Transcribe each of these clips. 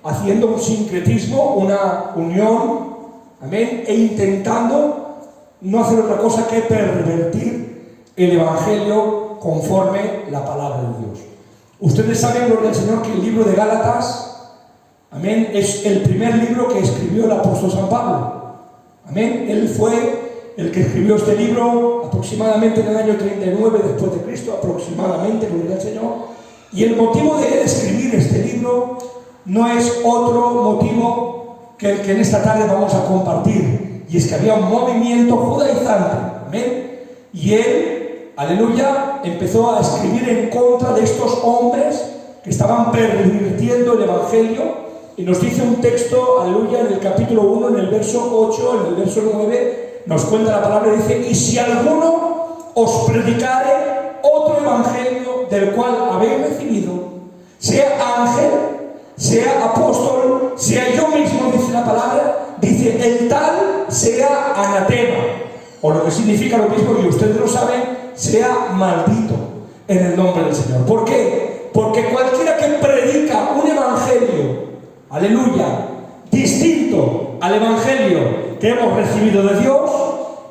haciendo un sincretismo, una unión, amén, e intentando no hacer otra cosa que pervertir el Evangelio conforme la palabra de Dios. Ustedes saben, gloria al Señor, que el libro de Gálatas, amén, es el primer libro que escribió el apóstol San Pablo. Amén. Él fue el que escribió este libro aproximadamente en el año 39 después de Cristo, aproximadamente, gloria al Señor. Y el motivo de él escribir este libro no es otro motivo que el que en esta tarde vamos a compartir. Y es que había un movimiento judaizante. Amén. Y él, aleluya, empezó a escribir en contra de estos hombres que estaban pervirtiendo el Evangelio. Y nos dice un texto, aleluya, en el capítulo 1, en el verso 8, en el verso 9, nos cuenta la palabra y dice: y si alguno os predicare otro evangelio del cual habéis recibido, sea ángel, sea apóstol, sea yo mismo, dice la palabra, dice, el tal sea anatema, o lo que significa lo mismo, y ustedes lo saben, sea maldito en el nombre del Señor. ¿Por qué? Porque cualquiera que predica un evangelio, aleluya, distinto al evangelio que hemos recibido de Dios,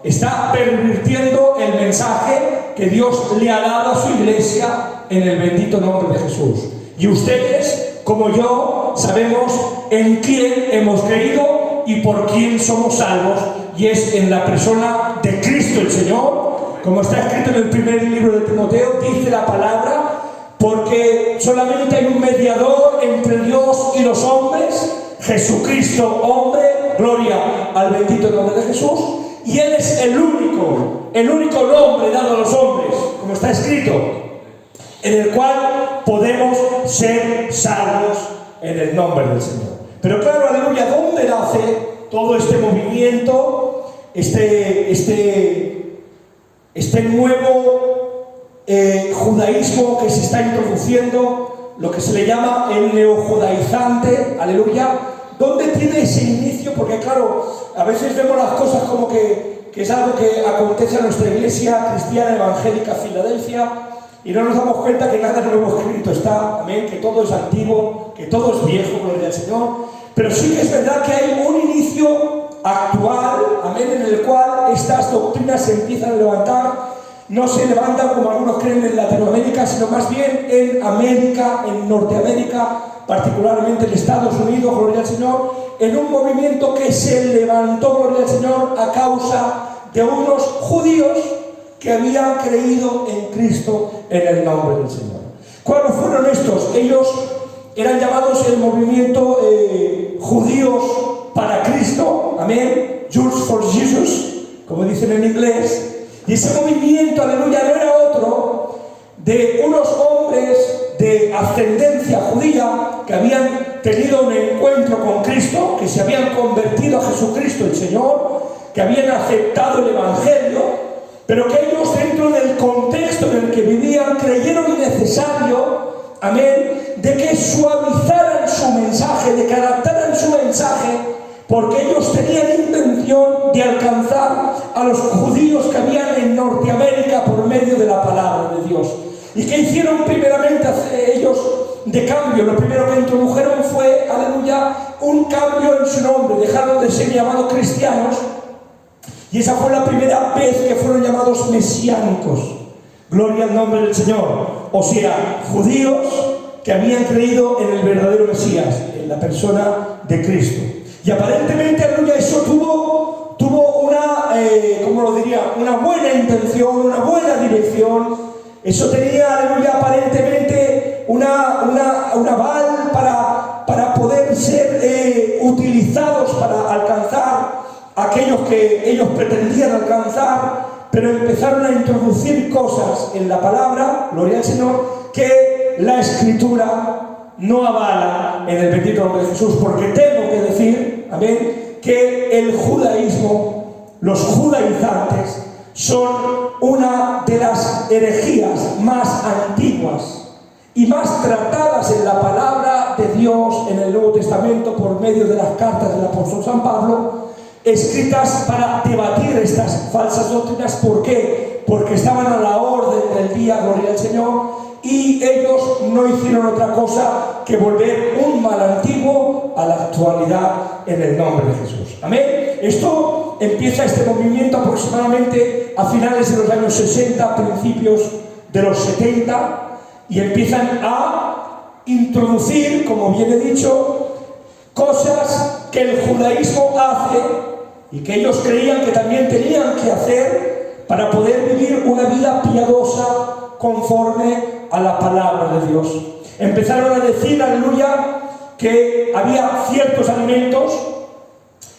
está pervirtiendo el mensaje que Dios le ha dado a su iglesia en el bendito nombre de Jesús. Y ustedes, como yo, sabemos en quién hemos creído y por quién somos salvos, y es en la persona de Cristo el Señor. Como está escrito en el primer libro de Timoteo, dice la palabra: porque solamente hay un mediador entre Dios y los hombres, Jesucristo hombre, gloria al bendito nombre de Jesús, y Él es el único nombre dado a los hombres, como está escrito, en el cual podemos ser salvos en el nombre del Señor. Pero claro, aleluya, ¿dónde nace todo este movimiento, este nuevo judaísmo que se está introduciendo, lo que se le llama el neojudaizante, aleluya? ¿Dónde tiene ese inicio? Porque claro, a veces vemos las cosas como que es algo que acontece a nuestra iglesia cristiana evangélica Filadelfia, y no nos damos cuenta que nada nuevo escrito está, amén, que todo es antiguo, que todo es viejo, gloria al Señor. Pero sí que es verdad que hay un inicio actual, amén, en el cual estas doctrinas se empiezan a levantar. No se levantan como algunos creen en Latinoamérica, sino más bien en América, en Norteamérica, particularmente en Estados Unidos, gloria al Señor, en un movimiento que se levantó, gloria al Señor, a causa de unos judíos que habían creído en Cristo en el nombre del Señor. ¿Cuáles fueron estos? Ellos eran llamados el movimiento judíos para Cristo, amén, Jews for Jesus, como dicen en inglés. Y ese movimiento, aleluya, no era otro de unos hombres de ascendencia judía que habían tenido un encuentro con Cristo, que se habían convertido a Jesucristo el Señor, que habían aceptado el Evangelio, pero que ellos, dentro del contexto en el que vivían, creyeron necesario, amén, de que suavizaran su mensaje, de que adaptaran su mensaje, porque ellos tenían intención de alcanzar a los judíos que habían en Norteamérica por medio de la palabra de Dios. ¿Y qué hicieron primeramente ellos de cambio? Lo primero que introdujeron fue, aleluya, un cambio en su nombre. Dejaron de ser llamados cristianos, y esa fue la primera vez que fueron llamados mesiánicos. Gloria al nombre del Señor. O sea, judíos que habían creído en el verdadero Mesías, en la persona de Cristo. Y aparentemente, aleluya, eso tuvo una, ¿cómo lo diría? Una buena intención, una buena dirección. Eso tenía, aleluya, aparentemente una aval para poder ser utilizados para alcanzar aquellos que ellos pretendían alcanzar, pero empezaron a introducir cosas en la palabra, gloria al Señor, que la Escritura no avala en el bendito nombre de Jesús, porque tengo que decir, amén, que el judaísmo, los judaizantes, son una de las herejías más antiguas y más tratadas en la palabra de Dios en el Nuevo Testamento por medio de las cartas del apóstol San Pablo, escritas para debatir estas falsas doctrinas. ¿Por qué? Porque estaban a la orden del día, gloria al Señor, y ellos no hicieron otra cosa que volver un mal antiguo actualidad en el nombre de Jesús. Amén. Esto empieza, este movimiento, aproximadamente a finales de los años 60, principios de los 70, y empiezan a introducir, como bien he dicho, cosas que el judaísmo hace y que ellos creían que también tenían que hacer para poder vivir una vida piadosa conforme a la palabra de Dios. Empezaron a decir, aleluya, que había ciertos alimentos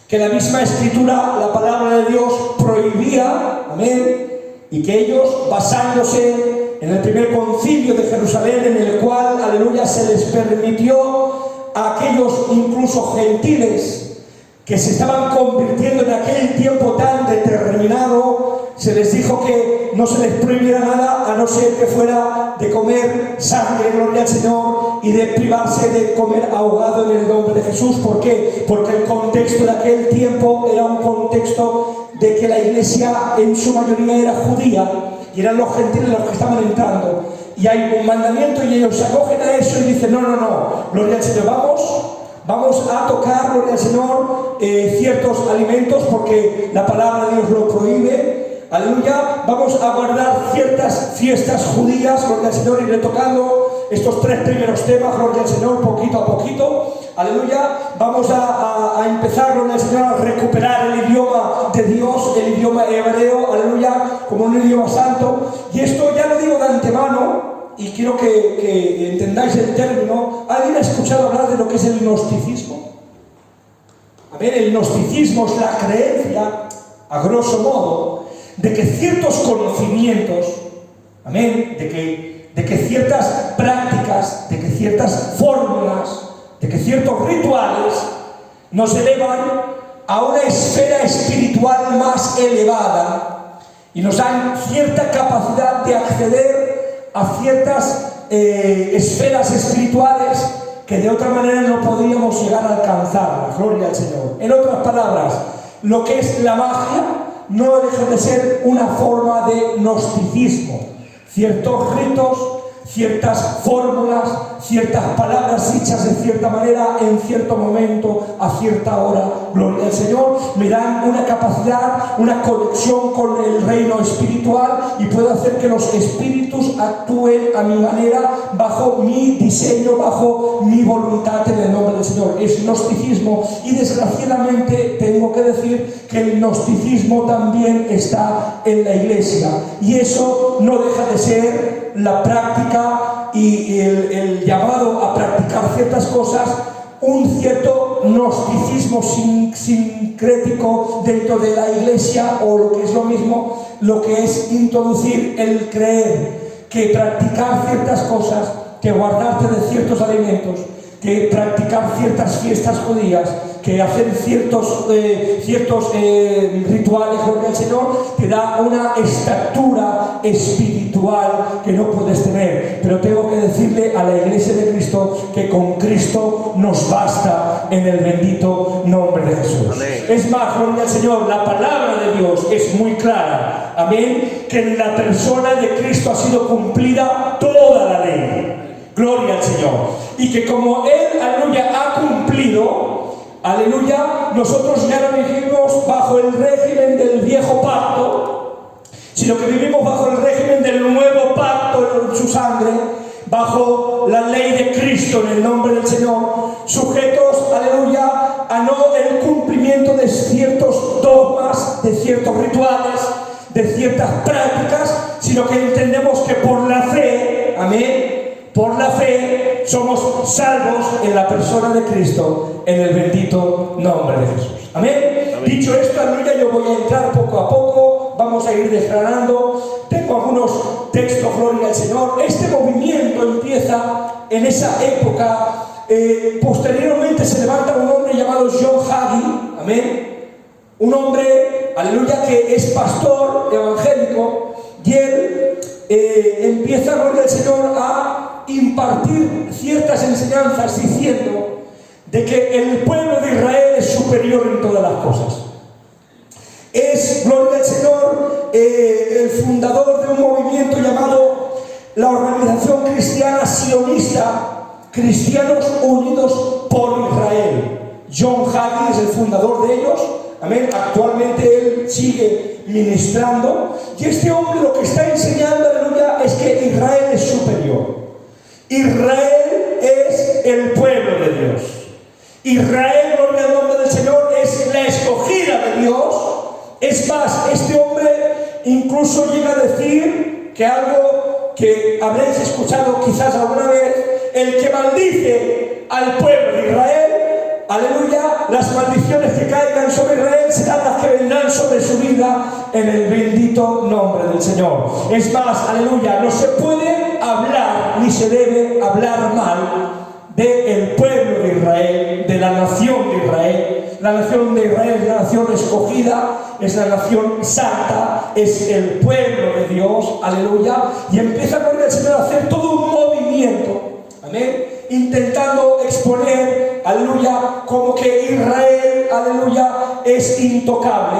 que la misma escritura, la palabra de Dios, prohibía, amén, y que ellos, basándose en el primer concilio de Jerusalén, en el cual, aleluya, se les permitió a aquellos incluso gentiles que se estaban convirtiendo en aquel tiempo tan determinado, se les dijo que no se les prohibiera nada a no ser que fuera de comer sangre, gloria al Señor, y de privarse de comer ahogado en el nombre de Jesús. ¿Por qué? Porque el contexto de aquel tiempo era un contexto de que la iglesia en su mayoría era judía y eran los gentiles los que estaban entrando, y hay un mandamiento y ellos se acogen a eso y dicen no, gloria al Señor, vamos a tocar, gloria al Señor, ciertos alimentos porque la palabra de Dios lo prohíbe, aleluya, vamos a guardar ciertas fiestas judías, gloria al Señor, iré tocando estos 3 primeros temas, gloria al Señor, poquito a poquito, aleluya, vamos a empezar, gloria al Señor, a recuperar el idioma de Dios, el idioma hebreo, aleluya, como un idioma santo, y esto ya lo digo de antemano, y quiero que entendáis el término. ¿Alguien ha escuchado hablar de lo que es el gnosticismo? A ver, el gnosticismo es la creencia, a grosso modo, de que ciertos conocimientos, amén, de que ciertas prácticas, de que ciertas fórmulas, de que ciertos rituales nos elevan a una esfera espiritual más elevada y nos dan cierta capacidad de acceder a ciertas esferas espirituales que de otra manera no podríamos llegar a alcanzar. Gloria al Señor. En otras palabras, lo que es la magia no deja de ser una forma de gnosticismo. Ciertos ritos, ciertas fórmulas, ciertas palabras hechas de cierta manera, en cierto momento, a cierta hora, gloria al Señor, me dan una capacidad, una conexión con el reino espiritual y puedo hacer que los espíritus actúen a mi manera, bajo mi diseño, bajo mi voluntad, en el nombre del Señor. Es gnosticismo, y desgraciadamente tengo que decir que el gnosticismo también está en la iglesia, y eso no deja de ser la práctica y el llamado a practicar ciertas cosas, un cierto gnosticismo sincrético dentro de la iglesia, o lo que es lo mismo, lo que es introducir el creer que practicar ciertas cosas, que guardarte de ciertos alimentos, que practicar ciertas fiestas judías, que hacer ciertos rituales, gloria al Señor, te da una estatura espiritual que no puedes tener. Pero tengo que decirle a la iglesia de Cristo que con Cristo nos basta, en el bendito nombre de Jesús. Amén. Es más, gloria al Señor, la palabra de Dios es muy clara, amén, que en la persona de Cristo ha sido cumplida toda la ley. Gloria al Señor. Y que como Él, aleluya, ha cumplido, aleluya, nosotros ya no vivimos bajo el régimen del viejo pacto, sino que vivimos bajo el régimen del nuevo pacto en su sangre, bajo la ley de Cristo, en el nombre del Señor, sujetos, aleluya, a no el cumplimiento de ciertos dogmas, de ciertos rituales, de ciertas prácticas, sino que entendemos que por la fe, amén, por la fe somos salvos en la persona de Cristo, en el bendito nombre de Jesús. Amén. Amén. Dicho esto, aleluya, yo voy a entrar poco a poco, vamos a ir desgranando. Tengo algunos textos, gloria al Señor. Este movimiento empieza en esa época. Posteriormente se levanta un hombre llamado John Hagee, amén, un hombre, aleluya, que es pastor evangélico, y él empieza, gloria al Señor, a impartir ciertas enseñanzas diciendo de que el pueblo de Israel es superior en todas las cosas. Es, gloria al Señor, el fundador de un movimiento llamado la Organización Cristiana Sionista, Cristianos Unidos por Israel. John Hagee es el fundador de ellos. Amén. Actualmente él sigue ministrando. Y este hombre lo que está enseñando, aleluya, es que Israel es superior. Israel es el pueblo de Dios. Israel, gloria al nombre del Señor, es la escogida de Dios. Es más, este hombre incluso llega a decir que algo que habréis escuchado quizás alguna vez: el que maldice al pueblo de Israel, aleluya, las maldiciones que caigan sobre Israel serán las que vendrán sobre su vida en el bendito nombre del Señor. Es más, aleluya, no se puede hablar ni se debe hablar mal del pueblo de Israel, de la nación de Israel. La nación de Israel es la nación escogida, es la nación santa, es el pueblo de Dios, aleluya. Y empieza con el Señor a hacer todo un movimiento, amén, intentando exponer, aleluya, como que Israel, aleluya, es intocable,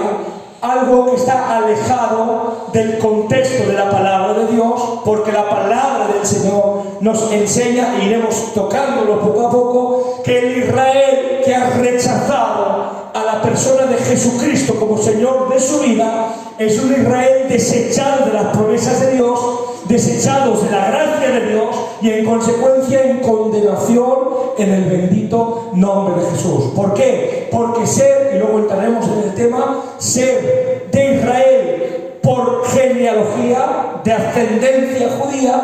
algo que está alejado del contexto de la palabra de Dios, porque la palabra del Señor nos enseña, e iremos tocándolo poco a poco, que el Israel que ha rechazado a la persona de Jesucristo como Señor de su vida es un Israel desechado de las promesas de Dios, desechados de la gracia de Dios y en consecuencia en condenación en el bendito nombre de Jesús. ¿Por qué? Porque ser, y luego entraremos en el tema, ser de Israel por genealogía, de ascendencia judía,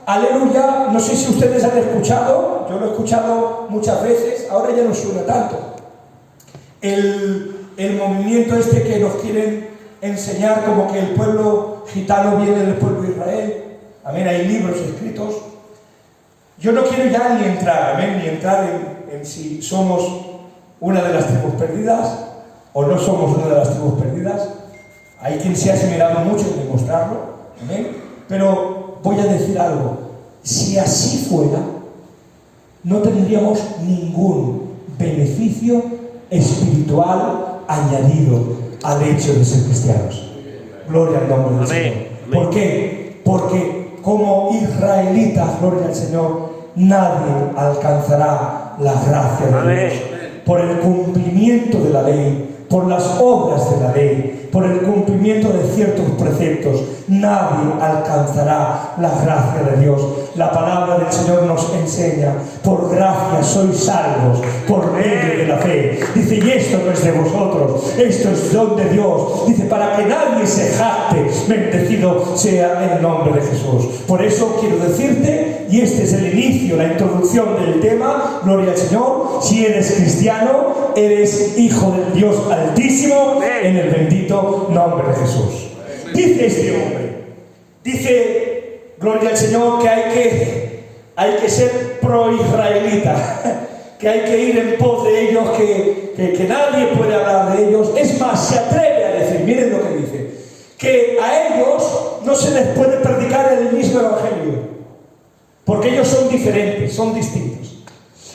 aleluya, no sé si ustedes han escuchado, yo lo he escuchado muchas veces, ahora ya no suena tanto, el movimiento este que nos quieren enseñar como que el pueblo gitano viene del pueblo de Israel. Amén, hay libros escritos. Yo no quiero ya ni entrar, amén, ni entrar en si somos una de las tribus perdidas o no somos una de las tribus perdidas. Hay quien se ha esmerado mucho en demostrarlo, amén. Pero voy a decir algo: si así fuera, no tendríamos ningún beneficio espiritual añadido al hecho de ser cristianos. Gloria al nombre del Señor. ¿Por qué? Porque como israelitas, gloria al Señor, nadie alcanzará la gracia de Dios por el cumplimiento de la ley, por las obras de la ley, por el cumplimiento de ciertos preceptos. Nadie alcanzará la gracia de Dios. La palabra del Señor nos enseña: por gracia sois salvos por medio de la fe. Dice, y esto no es de vosotros, esto es don de Dios. Dice, para que nadie se jacte, bendecido sea el nombre de Jesús. Por eso quiero decirte, y este es el inicio, la introducción del tema, gloria al Señor: si eres cristiano, eres hijo del Dios Altísimo, en el bendito nombre de Jesús. Dice este hombre, dice, gloria al Señor, que hay que ser pro-israelita, que hay que ir en pos de ellos, que nadie puede hablar de ellos. Es más, se atreve a decir, miren lo que dice, que a ellos no se les puede predicar el mismo evangelio, porque ellos son diferentes, son distintos.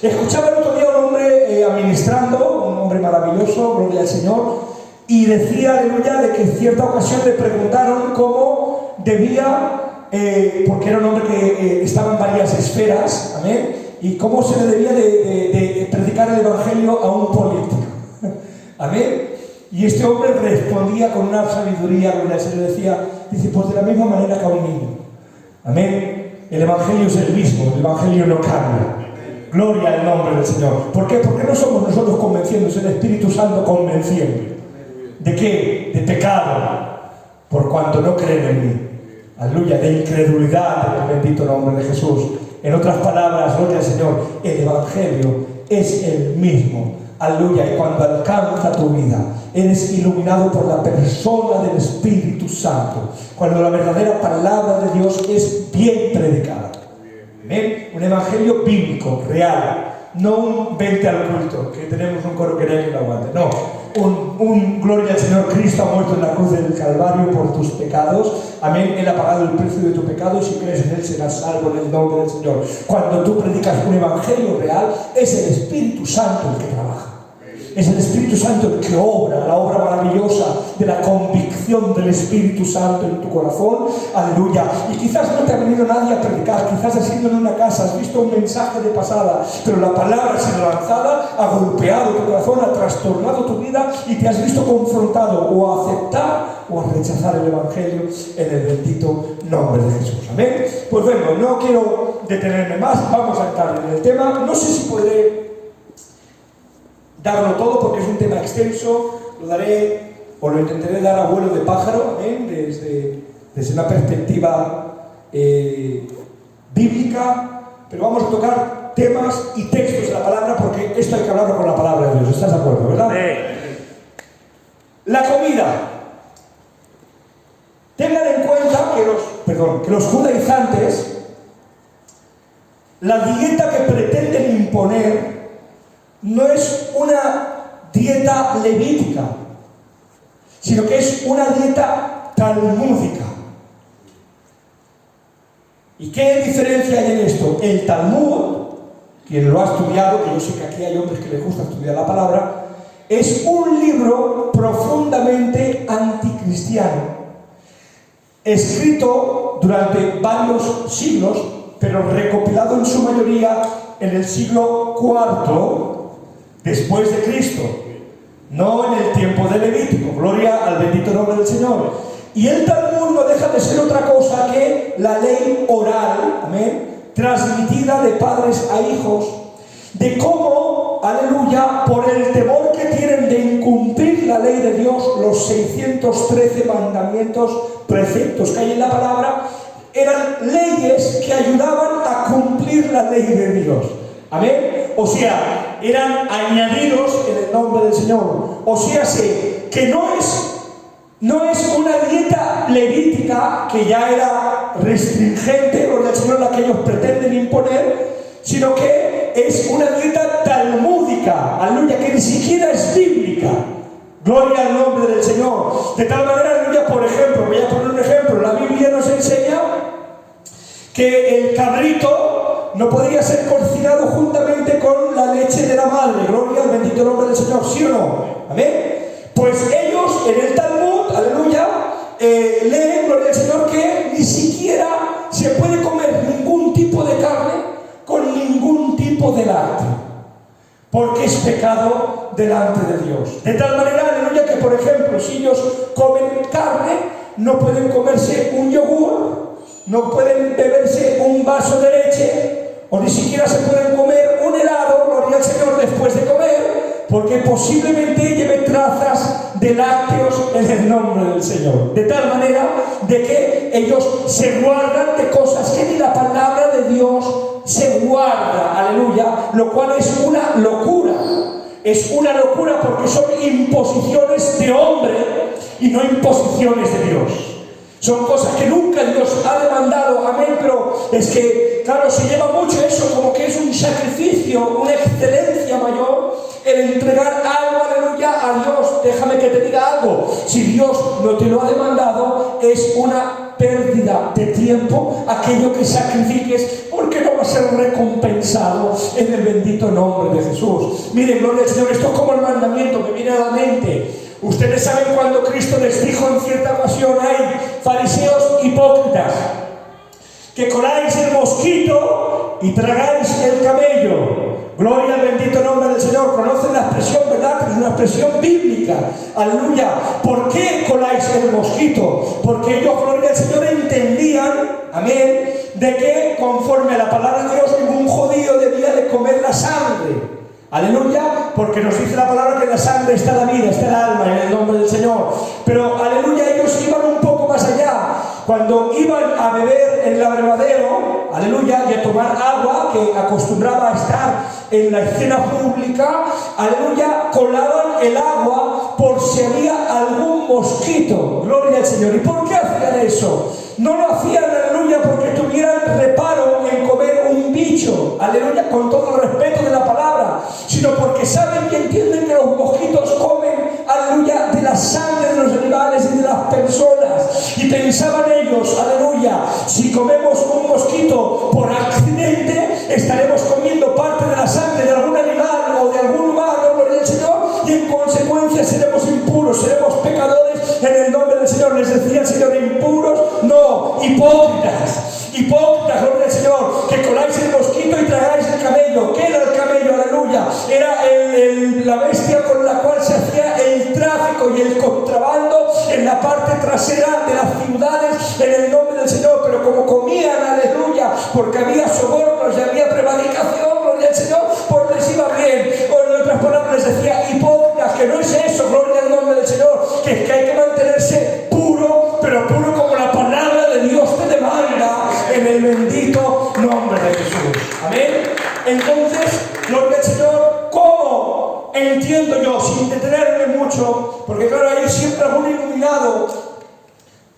Escuchaba el otro día un hombre administrando, un hombre maravilloso, gloria al Señor, y decía, aleluya, de que en cierta ocasión le preguntaron cómo debía, porque era un hombre que estaba en varias esferas, amén, y cómo se le debía de predicar el evangelio a un político, amén. Y este hombre respondía con una sabiduría, gloria al Señor, dice, pues de la misma manera que a un niño, amén. El evangelio es el mismo, el evangelio no cambia. Gloria al nombre del Señor. ¿Por qué? Porque no somos nosotros convenciendo, es el Espíritu Santo convenciendo. ¿De qué? De pecado, por cuanto no creen en mí. Aleluya, de incredulidad en el bendito nombre de Jesús. En otras palabras, gloria al Señor, el evangelio es el mismo. Aleluya, y cuando alcanza tu vida, eres iluminado por la persona del Espíritu Santo. Cuando la verdadera palabra de Dios es bien predicada. ¿Ven? Un evangelio bíblico, real. No un vente al culto, que tenemos un coro que nadie lo aguante. No, un gloria al Señor, Cristo ha muerto en la cruz del Calvario por tus pecados. Amén, Él ha pagado el precio de tu pecado y si crees en Él serás salvo en el nombre del Señor. Cuando tú predicas un evangelio real, es el Espíritu Santo el que trabaja. Es el Espíritu Santo el que obra, la obra maravillosa de la convicción del Espíritu Santo en tu corazón. Aleluya. Y quizás no te ha venido nadie a predicar, quizás has ido en una casa, has visto un mensaje de pasada, pero la palabra ha sido lanzada, ha golpeado tu corazón, ha trastornado tu vida y te has visto confrontado o a aceptar o a rechazar el Evangelio en el bendito nombre de Jesús. Amén. Pues bueno, no quiero detenerme más, vamos a entrar en el tema. No sé si podré darlo todo porque es un tema extenso, lo daré o lo intentaré dar a vuelo de pájaro, amén, desde una perspectiva bíblica, pero vamos a tocar temas y textos de la palabra porque esto hay que hablarlo con la palabra de Dios. ¿Estás de acuerdo, verdad? La comida. Tengan en cuenta que los judaizantes, la dieta que pretenden imponer no es una dieta levítica, sino que es una dieta talmúdica. ¿Y qué diferencia hay en esto? El Talmud, quien lo ha estudiado, que yo sé que aquí hay hombres que les gusta estudiar la palabra, es un libro profundamente anticristiano, escrito durante varios siglos, pero recopilado en su mayoría en el siglo IV después de Cristo, no en el tiempo de Levítico. Gloria al bendito nombre del Señor. Y el Talmud no deja de ser otra cosa que la ley oral, amén, transmitida de padres a hijos, de cómo, aleluya, por el temor que tienen de incumplir la ley de Dios, los 613 mandamientos, preceptos que hay en la palabra, eran leyes que ayudaban a cumplir la ley de Dios. Amén. O sea, eran añadidos en el nombre del Señor. O sea, que no es una dieta levítica que ya era restringente, gloria al Señor, la que ellos pretenden imponer, sino que es una dieta talmúdica, aleluya, que ni siquiera es bíblica. Gloria al nombre del Señor. De tal manera, aleluya, por ejemplo, voy a poner un ejemplo. La Biblia nos enseña que el cabrito no podía ser cocinado juntamente con la leche de la madre. Gloria al bendito nombre del Señor, ¿sí o no? Amén. Pues ellos en el Talmud, aleluya, leen, gloria al Señor, que ni siquiera se puede comer ningún tipo de carne con ningún tipo de lácteo, porque es pecado delante de Dios. De tal manera, aleluya, que por ejemplo, si ellos comen carne, no pueden comerse un yogur, no pueden beberse un vaso de leche, o ni siquiera se pueden comer un helado, gloria al Señor, después de comer, porque posiblemente lleve trazas de lácteos en el nombre del Señor. De tal manera de que ellos se guardan de cosas que ni la palabra de Dios se guarda, aleluya, lo cual es una locura. Es una locura porque son imposiciones de hombre y no imposiciones de Dios. Son cosas que nunca Dios ha demandado, amén, pero es que, claro, se lleva mucho eso, como que es un sacrificio, una excelencia mayor, el entregar algo, aleluya, a Dios. Déjame que te diga algo, si Dios no te lo ha demandado, es una pérdida de tiempo aquello que sacrifiques, porque no va a ser recompensado en el bendito nombre de Jesús. Miren, gloria al Señor, esto es como el mandamiento que viene a la mente. Ustedes saben cuando Cristo les dijo en cierta ocasión: hay fariseos hipócritas, que coláis el mosquito y tragáis el camello. Gloria al bendito nombre del Señor. Conocen la expresión, ¿verdad? Es una expresión bíblica. Aleluya. ¿Por qué coláis el mosquito? Porque ellos, gloria al Señor, entendían, amén, de que conforme a la palabra de Dios, ningún judío debía de comer la sangre. Aleluya, porque nos dice la palabra que en la sangre está la vida, está el alma, en el nombre del Señor. Pero, aleluya, ellos iban un poco más allá. Cuando iban a beber en el abrevadero, aleluya, y a tomar agua, que acostumbraba a estar en la escena pública, aleluya, colaban el agua por si había algún mosquito. Gloria al Señor. ¿Y por qué hacían eso? No lo hacían, aleluya, porque tuvieran reparo en comer un bicho, aleluya, con todo el respeto de la palabra, sino porque saben y entienden que los mosquitos comen, aleluya, de la sangre de los animales y de las personas. Y pensaban ellos, aleluya, si comemos un mosquito por accidente, estaremos comiendo parte de la sangre de algún animal o de algún humano, gloria al Señor, impuros, seremos pecadores en el nombre del Señor. Les decía el Señor, impuros, no, hipócritas, hipócritas, gloria al Señor, que coláis el mosquito y tragáis el camello. ¿Qué era el camello? Aleluya. Era la bestia con la cual se hacía el tráfico y el contrabando en la parte trasera de las ciudades en el nombre del Señor. Pero como comían, aleluya, porque había sobornos y había prevaricación, gloria al Señor, pues les iba bien. O en otras palabras les decía, hipócritas, que no es eso, gloria al nombre del Señor, que es que hay que mantenerse puro, pero puro como la palabra de Dios te demanda, en el bendito nombre de Jesús. Amén. Entonces, gloria al Señor, ¿cómo entiendo yo? Sin detenerme mucho, porque claro, hay siempre algún iluminado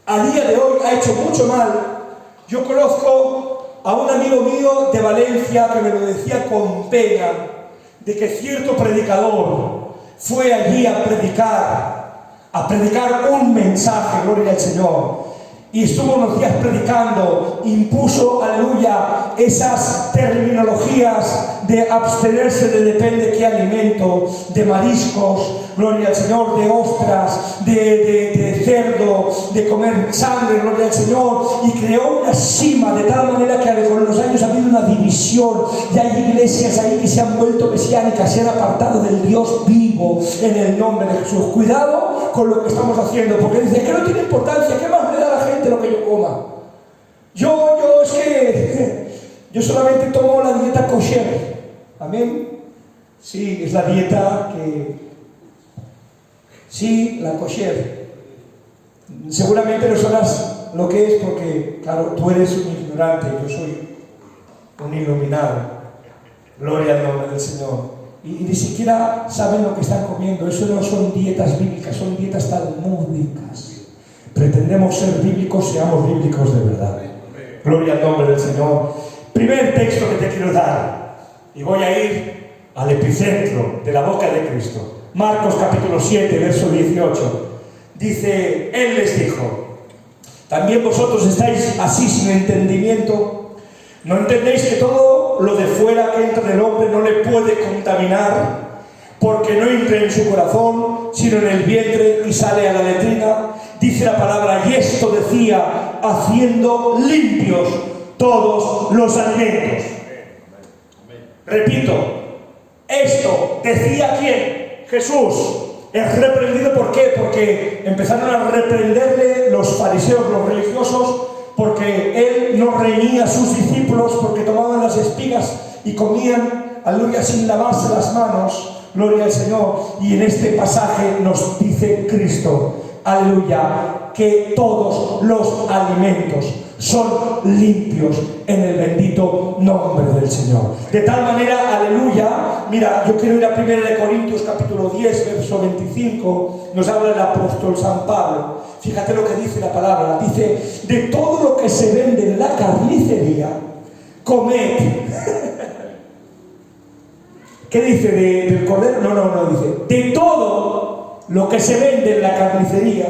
a día de hoy ha hecho mucho mal. Yo conozco a un amigo mío de Valencia que me lo decía con pena, de que cierto predicador fue allí a predicar un mensaje, gloria al Señor, y estuvo unos días predicando, impuso, aleluya, esas terminologías de abstenerse de depende qué alimento, de mariscos, gloria al Señor, de ostras, de cerdo, de comer sangre, gloria al Señor, y creó una cima de tal manera que con los años ha habido una división, y hay iglesias ahí que se han vuelto mesiánicas, se han apartado del Dios vivo en el nombre de Jesús. Cuidado con lo que estamos haciendo, porque dice que no tiene importancia, ¿qué más me da la gente lo que yo coma? Yo es que yo solamente tomo la dieta kosher. Amén. Sí, es la dieta que... Sí, la kosher. Seguramente no sabrás lo que es porque, claro, tú eres un ignorante, yo soy un iluminado. Gloria al nombre del Señor. Y ni siquiera saben lo que están comiendo. Eso no son dietas bíblicas, son dietas talmúdicas. Pretendemos ser bíblicos, seamos bíblicos de verdad. Gloria al nombre del Señor. Primer texto que te quiero dar, y voy a ir al epicentro de la boca de Cristo. Marcos capítulo 7, verso 18. Dice, Él les dijo, ¿también vosotros estáis así sin entendimiento? ¿No entendéis que todo lo de fuera que entra en el hombre no le puede contaminar? Porque no entra en su corazón, sino en el vientre y sale a la letrina. Dice la palabra, y esto decía, haciendo limpios todos los alimentos. Repito, esto decía ¿quién? Jesús. Es reprendido, ¿por qué? Porque empezaron a reprenderle los fariseos, los religiosos, porque él no reñía a sus discípulos, porque tomaban las espigas y comían, aleluya, sin lavarse las manos, gloria al Señor. Y en este pasaje nos dice Cristo, aleluya, que todos los alimentos son limpios en el bendito nombre del Señor. De tal manera, aleluya, mira, yo quiero ir a 1 Corintios capítulo 10, verso 25, nos habla el apóstol San Pablo. Fíjate lo que dice la palabra, dice, de todo lo que se vende en la carnicería, comed. ¿Qué dice del cordero? No, dice, de todo lo que se vende en la carnicería,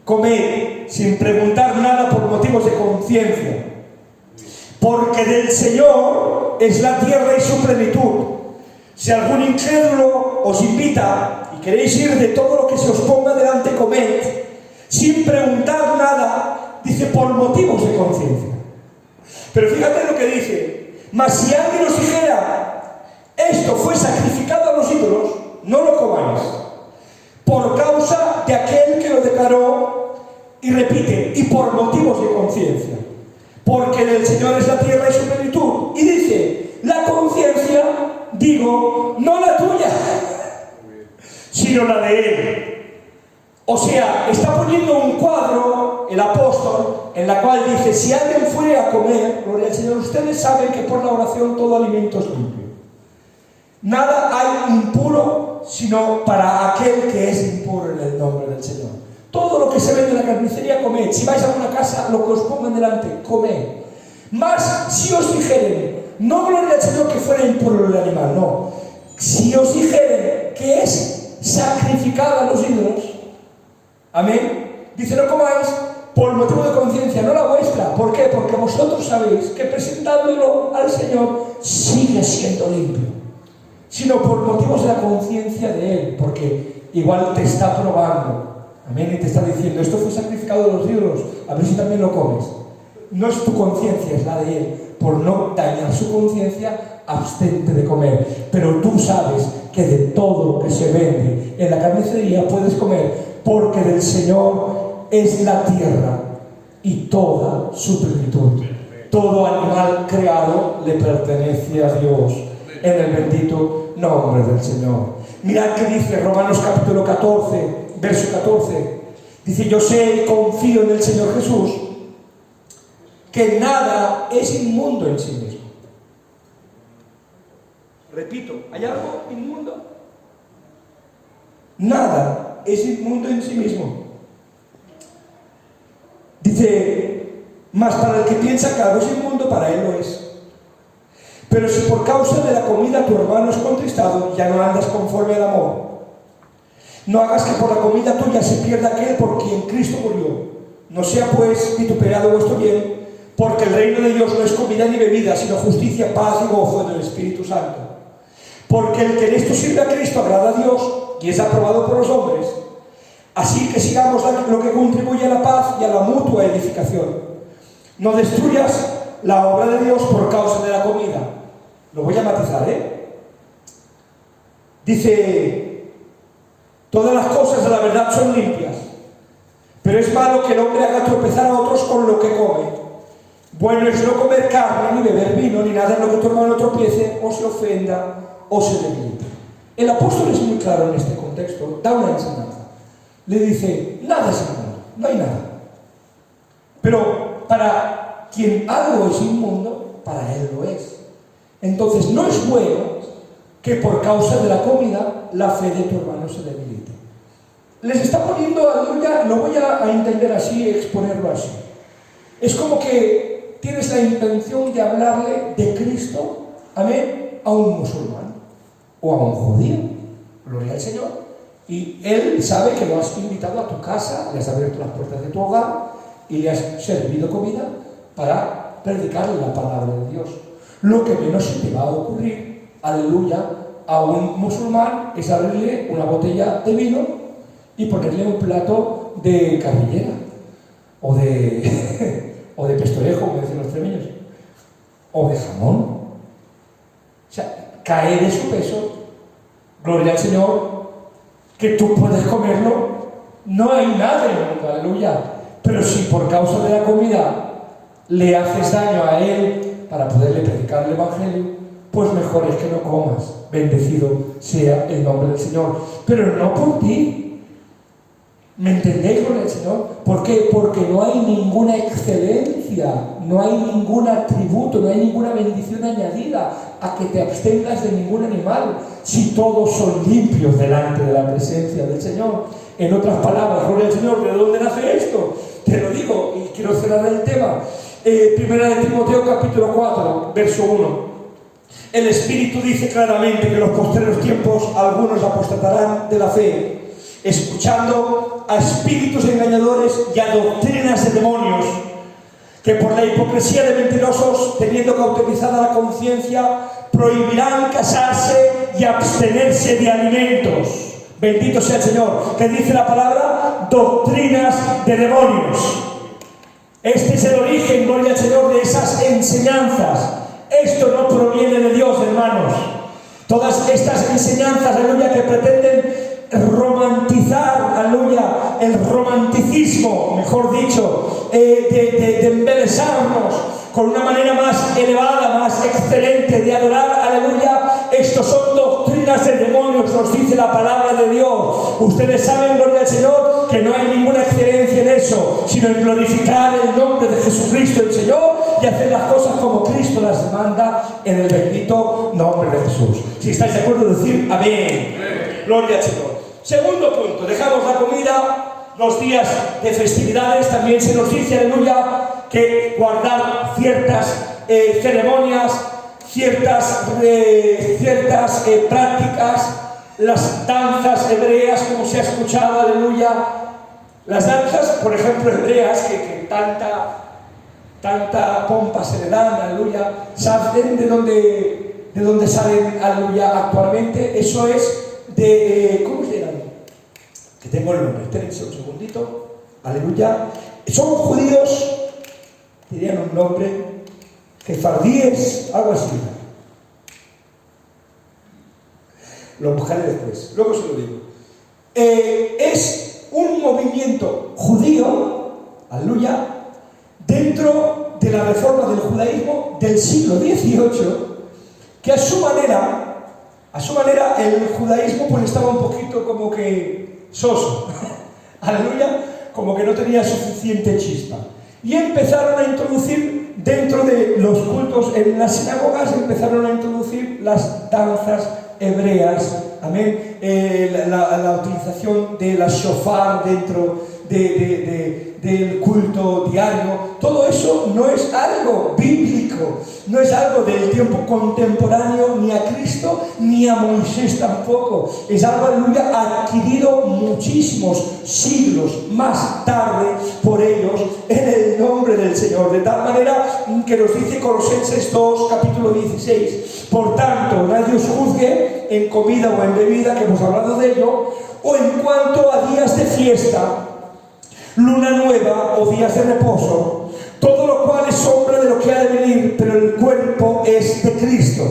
comed, sin preguntar nada por motivos de conciencia, porque del Señor es la tierra y su plenitud. Si algún incrédulo os invita y queréis ir, de todo lo que se os ponga delante, comed, sin preguntar nada, dice, por motivos de conciencia. Pero fíjate lo que dice, mas si alguien os dijera, esto fue sacrificado a los ídolos, no lo comáis, por causa de aquel que lo declaró. Y repite, y por motivos de conciencia, porque del Señor es la tierra y su plenitud. Y dice, la conciencia, digo, no la tuya, sino la de Él. O sea, está poniendo un cuadro el apóstol en la cual dice, si alguien fuere a comer, gloria al Señor, ustedes saben que por la oración todo alimento es limpio. Nada hay impuro sino para aquel que es impuro en el nombre del Señor. Todo lo que se vende en la carnicería, comed. Si vais a una casa, lo que os pongan delante, comed. Mas si os dijeren, no gloria al Señor que fuera impuro el animal, no. Si os dijeren que es sacrificado a los ídolos, amén, dice, no comáis por motivo de conciencia, no la vuestra. ¿Por qué? Porque vosotros sabéis que presentándolo al Señor sigue siendo limpio. sino por motivos de la conciencia de Él, porque igual te está probando, amén, y te está diciendo, esto fue sacrificado de los ídolos, a ver si también lo comes. No es tu conciencia, es la de Él. Por no dañar su conciencia, abstente de comer. Pero tú sabes que de todo lo que se vende en la carnicería puedes comer, porque del Señor es la tierra y toda su plenitud. Todo animal creado le pertenece a Dios, en el bendito nombre del Señor. Mirad que dice Romanos capítulo 14, verso 14. Dice, yo sé y confío en el Señor Jesús, que nada es inmundo en sí mismo. Repito, ¿hay algo inmundo? Nada es inmundo en sí mismo. Dice, mas para el que piensa que algo es inmundo, para él lo es. Pero si por causa de la comida tu hermano es contristado, ya no andas conforme al amor. No hagas que por la comida tuya se pierda aquel por quien Cristo murió. No sea pues vituperado vuestro bien, porque el reino de Dios no es comida ni bebida, sino justicia, paz y gozo en el Espíritu Santo. Porque el que en esto sirve a Cristo agrada a Dios y es aprobado por los hombres. Así que sigamos lo que contribuye a la paz y a la mutua edificación. No destruyas la obra de Dios por causa de la comida. Lo voy a matizar, Dice, todas las cosas de la verdad son limpias, pero es malo que el hombre haga tropezar a otros con lo que come. Bueno es no comer carne, ni beber vino, ni nada en lo que tu hermano tropiece, o se ofenda, o se debilite. El apóstol es muy claro en este contexto, da una enseñanza. Le dice, nada es inmundo, no hay nada. Pero para quien algo es inmundo, para él lo es. Entonces no es bueno que por causa de la comida la fe de tu hermano se debilite. Les está poniendo, aleluya, lo voy a entender así, exponerlo así. Es como que tienes la intención de hablarle de Cristo, amén, a un musulmán o a un judío, gloria al Señor, y él sabe que lo has invitado a tu casa, le has abierto las puertas de tu hogar y le has servido comida para predicarle la palabra de Dios. Lo que menos se te va a ocurrir, aleluya, a un musulmán es abrirle una botella de vino y ponerle un plato de carrillera o de pestorejo, como dicen los extremeños, o de jamón. O sea, cae de su peso, gloria al Señor, que tú puedes comerlo, no hay nada en el mundo, aleluya. Pero si por causa de la comida le haces daño a él para poderle predicar el Evangelio, pues mejor es que no comas. Bendecido sea el nombre del Señor. Pero no por ti. ¿Me entendéis con el Señor? ¿Por qué? Porque no hay ninguna excelencia, no hay ningún atributo, no hay ninguna bendición añadida a que te abstengas de ningún animal, si todos son limpios delante de la presencia del Señor. En otras palabras, gloria al Señor, ¿de dónde nace esto? Te lo digo y quiero cerrar el tema. Primera de Timoteo capítulo 4, verso 1. El Espíritu dice claramente que en los postreros tiempos algunos apostatarán de la fe, escuchando a espíritus engañadores y a doctrinas de demonios, que por la hipocresía de mentirosos, teniendo cauterizada la conciencia, prohibirán casarse y abstenerse de alimentos. Bendito sea el Señor. Que dice la palabra, doctrinas de demonios. Este es el origen, gloria al Señor, de esas enseñanzas. Esto no proviene de Dios, hermanos. Todas estas enseñanzas, aleluya, que pretenden romantizar, aleluya, el romanticismo, mejor dicho, de embelesarnos con una manera más elevada, más excelente de adorar, aleluya. Estos son doctrinas de demonios, nos dice la palabra de Dios. Ustedes saben, gloria al Señor, que no hay ninguna excelencia en eso, sino en glorificar el nombre de Jesucristo el Señor y hacer las cosas como Cristo las demanda, en el bendito nombre de Jesús. Si estáis de acuerdo, decir amén. Gloria al Señor. Segundo punto, dejamos la comida. Los días de festividades también se nos dice, aleluya, que guardar ciertas ceremonias, ciertas prácticas, las danzas hebreas, como se ha escuchado, aleluya. Las danzas, por ejemplo, hebreas, que tanta pompa se le dan, aleluya, ¿saben de dónde de dónde salen, aleluya, actualmente. Eso es de, ¿cómo se llama? Que tengo el nombre, espérense un segundito, aleluya. Son judíos, tenían un nombre, jefardíes, algo así. Lo buscaré después, luego se lo digo. Es un movimiento judío, aleluya, dentro de la reforma del judaísmo del siglo XVIII, que a su manera el judaísmo pues estaba un poquito como que soso, aleluya, como que no tenía suficiente chispa. Y empezaron a introducir dentro de los cultos en las sinagogas, empezaron a introducir las danzas hebreas, amén, la utilización de la shofar dentro del culto diario. Todo eso no es algo bíblico, no es algo del tiempo contemporáneo, ni a Cristo ni a Moisés tampoco. Es algo, aleluya, adquirido muchísimos siglos más tarde por ellos en el nombre del Señor, de tal manera que nos dice Colosenses 2, capítulo 16: por tanto, nadie os juzgue en comida o en bebida, que hemos hablado de ello, o en cuanto a días de fiesta, luna nueva o días de reposo, todo lo cual es sombra de lo que ha de venir, pero el cuerpo es de Cristo.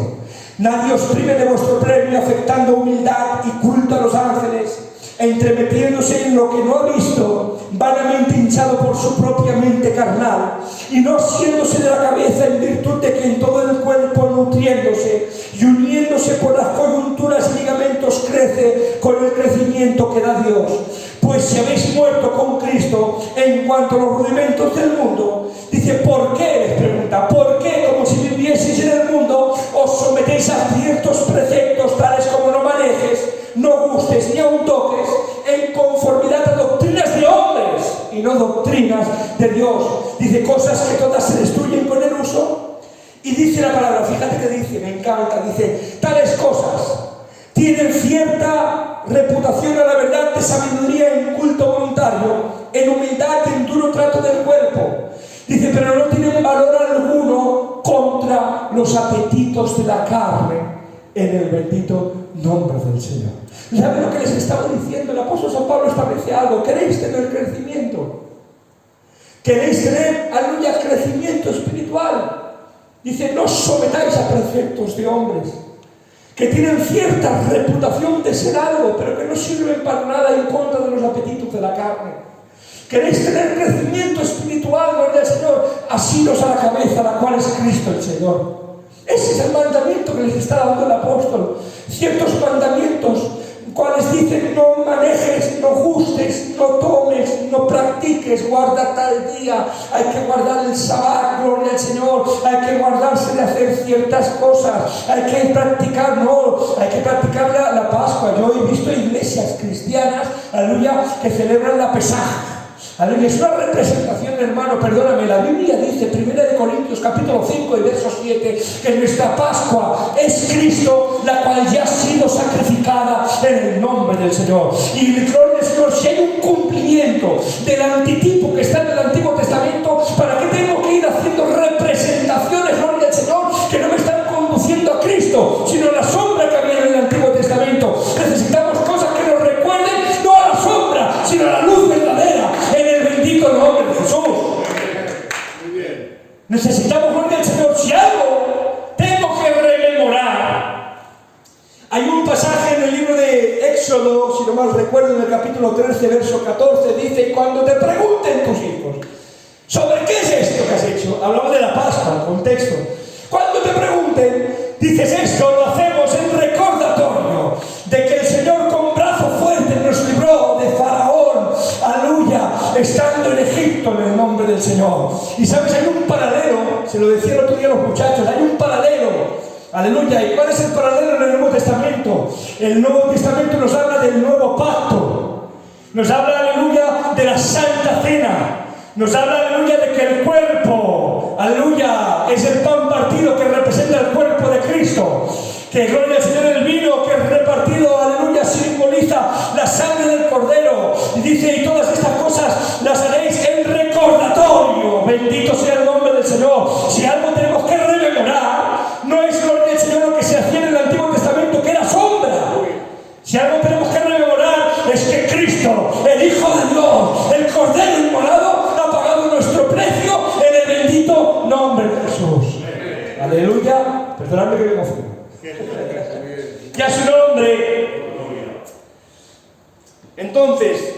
Nadie os prive de vuestro premio, afectando humildad y culto a los ángeles, e entremetiéndose en lo que no ha visto, vanamente hinchado por su propia mente carnal, y no asiéndose de la cabeza, en virtud de que en todo el cuerpo, nutriéndose y uniéndose por las coyunturas y ligamentos, crece con el crecimiento que da Dios. Pues si habéis muerto con Cristo en cuanto a los rudimentos del mundo, dice, ¿por qué? Les pregunta, ¿por qué, como si vivieseis en el mundo, os sometéis a ciertos preceptos, tales como no manejes, no gustes ni aun toques, en conformidad a doctrinas de hombres y no doctrinas de Dios? Dice, cosas que todas se destruyen con el uso. Y dice la palabra, fíjate que dice, me encanta, dice, tales cosas tienen cierta reputación a la verdad de sabiduría en culto voluntario, en humildad y en duro trato del cuerpo. Dice, pero no tienen valor alguno contra los apetitos de la carne, en el bendito nombre del Señor. ¿Saben lo que les estaba diciendo? El apóstol San Pablo establece algo. ¿Queréis tener crecimiento? ¿Queréis tener, aleluya, crecimiento espiritual? Dice, no os sometáis a preceptos de hombres, que tienen cierta reputación de ser algo, pero que no sirven para nada en contra de los apetitos de la carne. ¿Queréis tener crecimiento espiritual, gloria al Señor? Asidos a la cabeza, la cual es Cristo el Señor. Ese es el mandamiento que les está dando el apóstol. Ciertos mandamientos, cuales dicen, no manejes, no gustes, no tomes, no practiques, guarda tal día, hay que guardar el sabbat, gloria al Señor, hay que guardarse de hacer ciertas cosas, hay que practicar, hay que practicar la Pascua. Yo he visto iglesias cristianas, aleluya, que celebran la Pesaj. Aleluya, es una representación, hermano, perdóname, la Biblia dice, 1 Corintios capítulo 5 y verso 7, que nuestra Pascua es Cristo, la cual ya ha sido sacrificada en el nombre del Señor. Y gloria al Señor, si hay un cumplimiento del antitipo que está en el Antiguo Testamento, ¿para qué tengo que ir haciendo representaciones, gloria al Señor, que no me están conduciendo a Cristo, sino a la sombra que había en el Antiguo Testamento? Necesitamos cosas que nos recuerden, no a la sombra, sino a la luz verdadera, en el bendito nombre de Jesús. Muy bien. Necesitamos, gloria al Señor, si algo tengo que rememorar. Hay un pasaje en el libro de Éxodo, si no mal recuerdo, en el capítulo 13, verso 14, dice, cuando te pregunten tus hijos, ¿sobre qué es esto que has hecho? Hablamos de la Pascua, el contexto. Cuando te pregunten, dices, esto lo hacemos en recordatorio de que el Señor con brazo fuerte nos libró de Faraón, aleluya, estando en Egipto, en el nombre del Señor. Y sabes, hay un paralelo, se lo decía el otro día a los muchachos, hay un paralelo, aleluya. ¿Y cuál es el paralelo en el Nuevo Testamento? El Nuevo Testamento nos habla del nuevo pacto, nos habla, aleluya, de la Santa Cena. Nos habla, aleluya, de que el cuerpo, aleluya, es el pan partido que representa el cuerpo de Cristo. Que, gloria al Señor, el vino que es repartido, aleluya, simboliza la sangre del Cordero. Y dice, y todas estas cosas las haréis en recordatorio. Bendito sea el nombre del Señor. Si algo tenemos que rememorar, no es, gloria al Señor, lo que se Si algo tenemos que rememorar es que Cristo, el Hijo de Dios, el Cordero inmolado, ha pagado nuestro precio en el bendito nombre de Jesús. Aleluya. Perdonadme que me emociono. Y a su nombre. Entonces,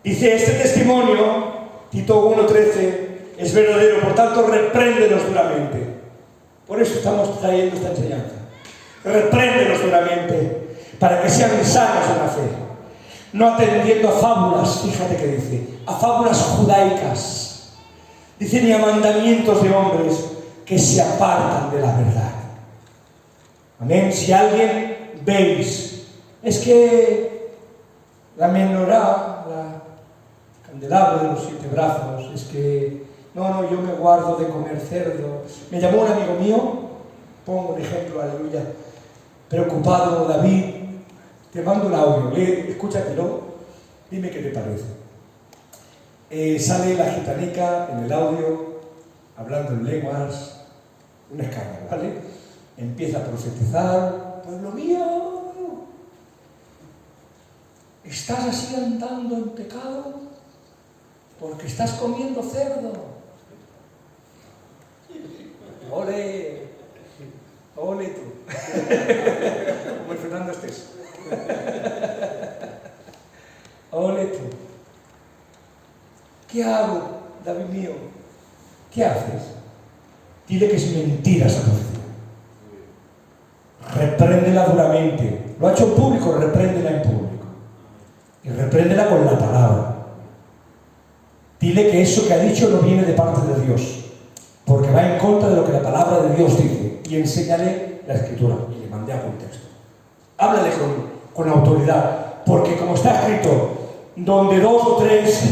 dice este testimonio, Tito 1:13, es verdadero, por tanto, repréndenos duramente. Por eso estamos trayendo esta enseñanza. Repréndenos duramente, para que sean sanos en la fe, no atendiendo a fábulas, fíjate que dice, a fábulas judaicas, dice, ni a mandamientos de hombres que se apartan de la verdad. Amén. Si alguien veis, es que la menorá, la candelabro de los 7 brazos, es que no, yo me guardo de comer cerdo. Me llamó un amigo mío, pongo un ejemplo, aleluya, preocupado, David, te mando un audio, escúchatelo, dime qué te parece. Sale la gitanica en el audio, hablando en lenguas, un escándalo, ¿vale? Empieza a profetizar, pueblo mío, estás así andando en pecado porque estás comiendo cerdo. ¡Ole! ¡Ole tú! Como el Fernando Estés. ¡Ole tú! ¿Qué hago, David mío? ¿Qué haces? Dile que es mentira esa profecía. Repréndela duramente. Lo ha hecho en público, repréndela en público. Y repréndela con la palabra. Dile que eso que ha dicho no viene de parte de Dios, porque va en contra de lo que la palabra de Dios dice. Y enséñale la escritura. Y le mandé a contexto. Háblale con autoridad, porque como está escrito, donde 2 o 3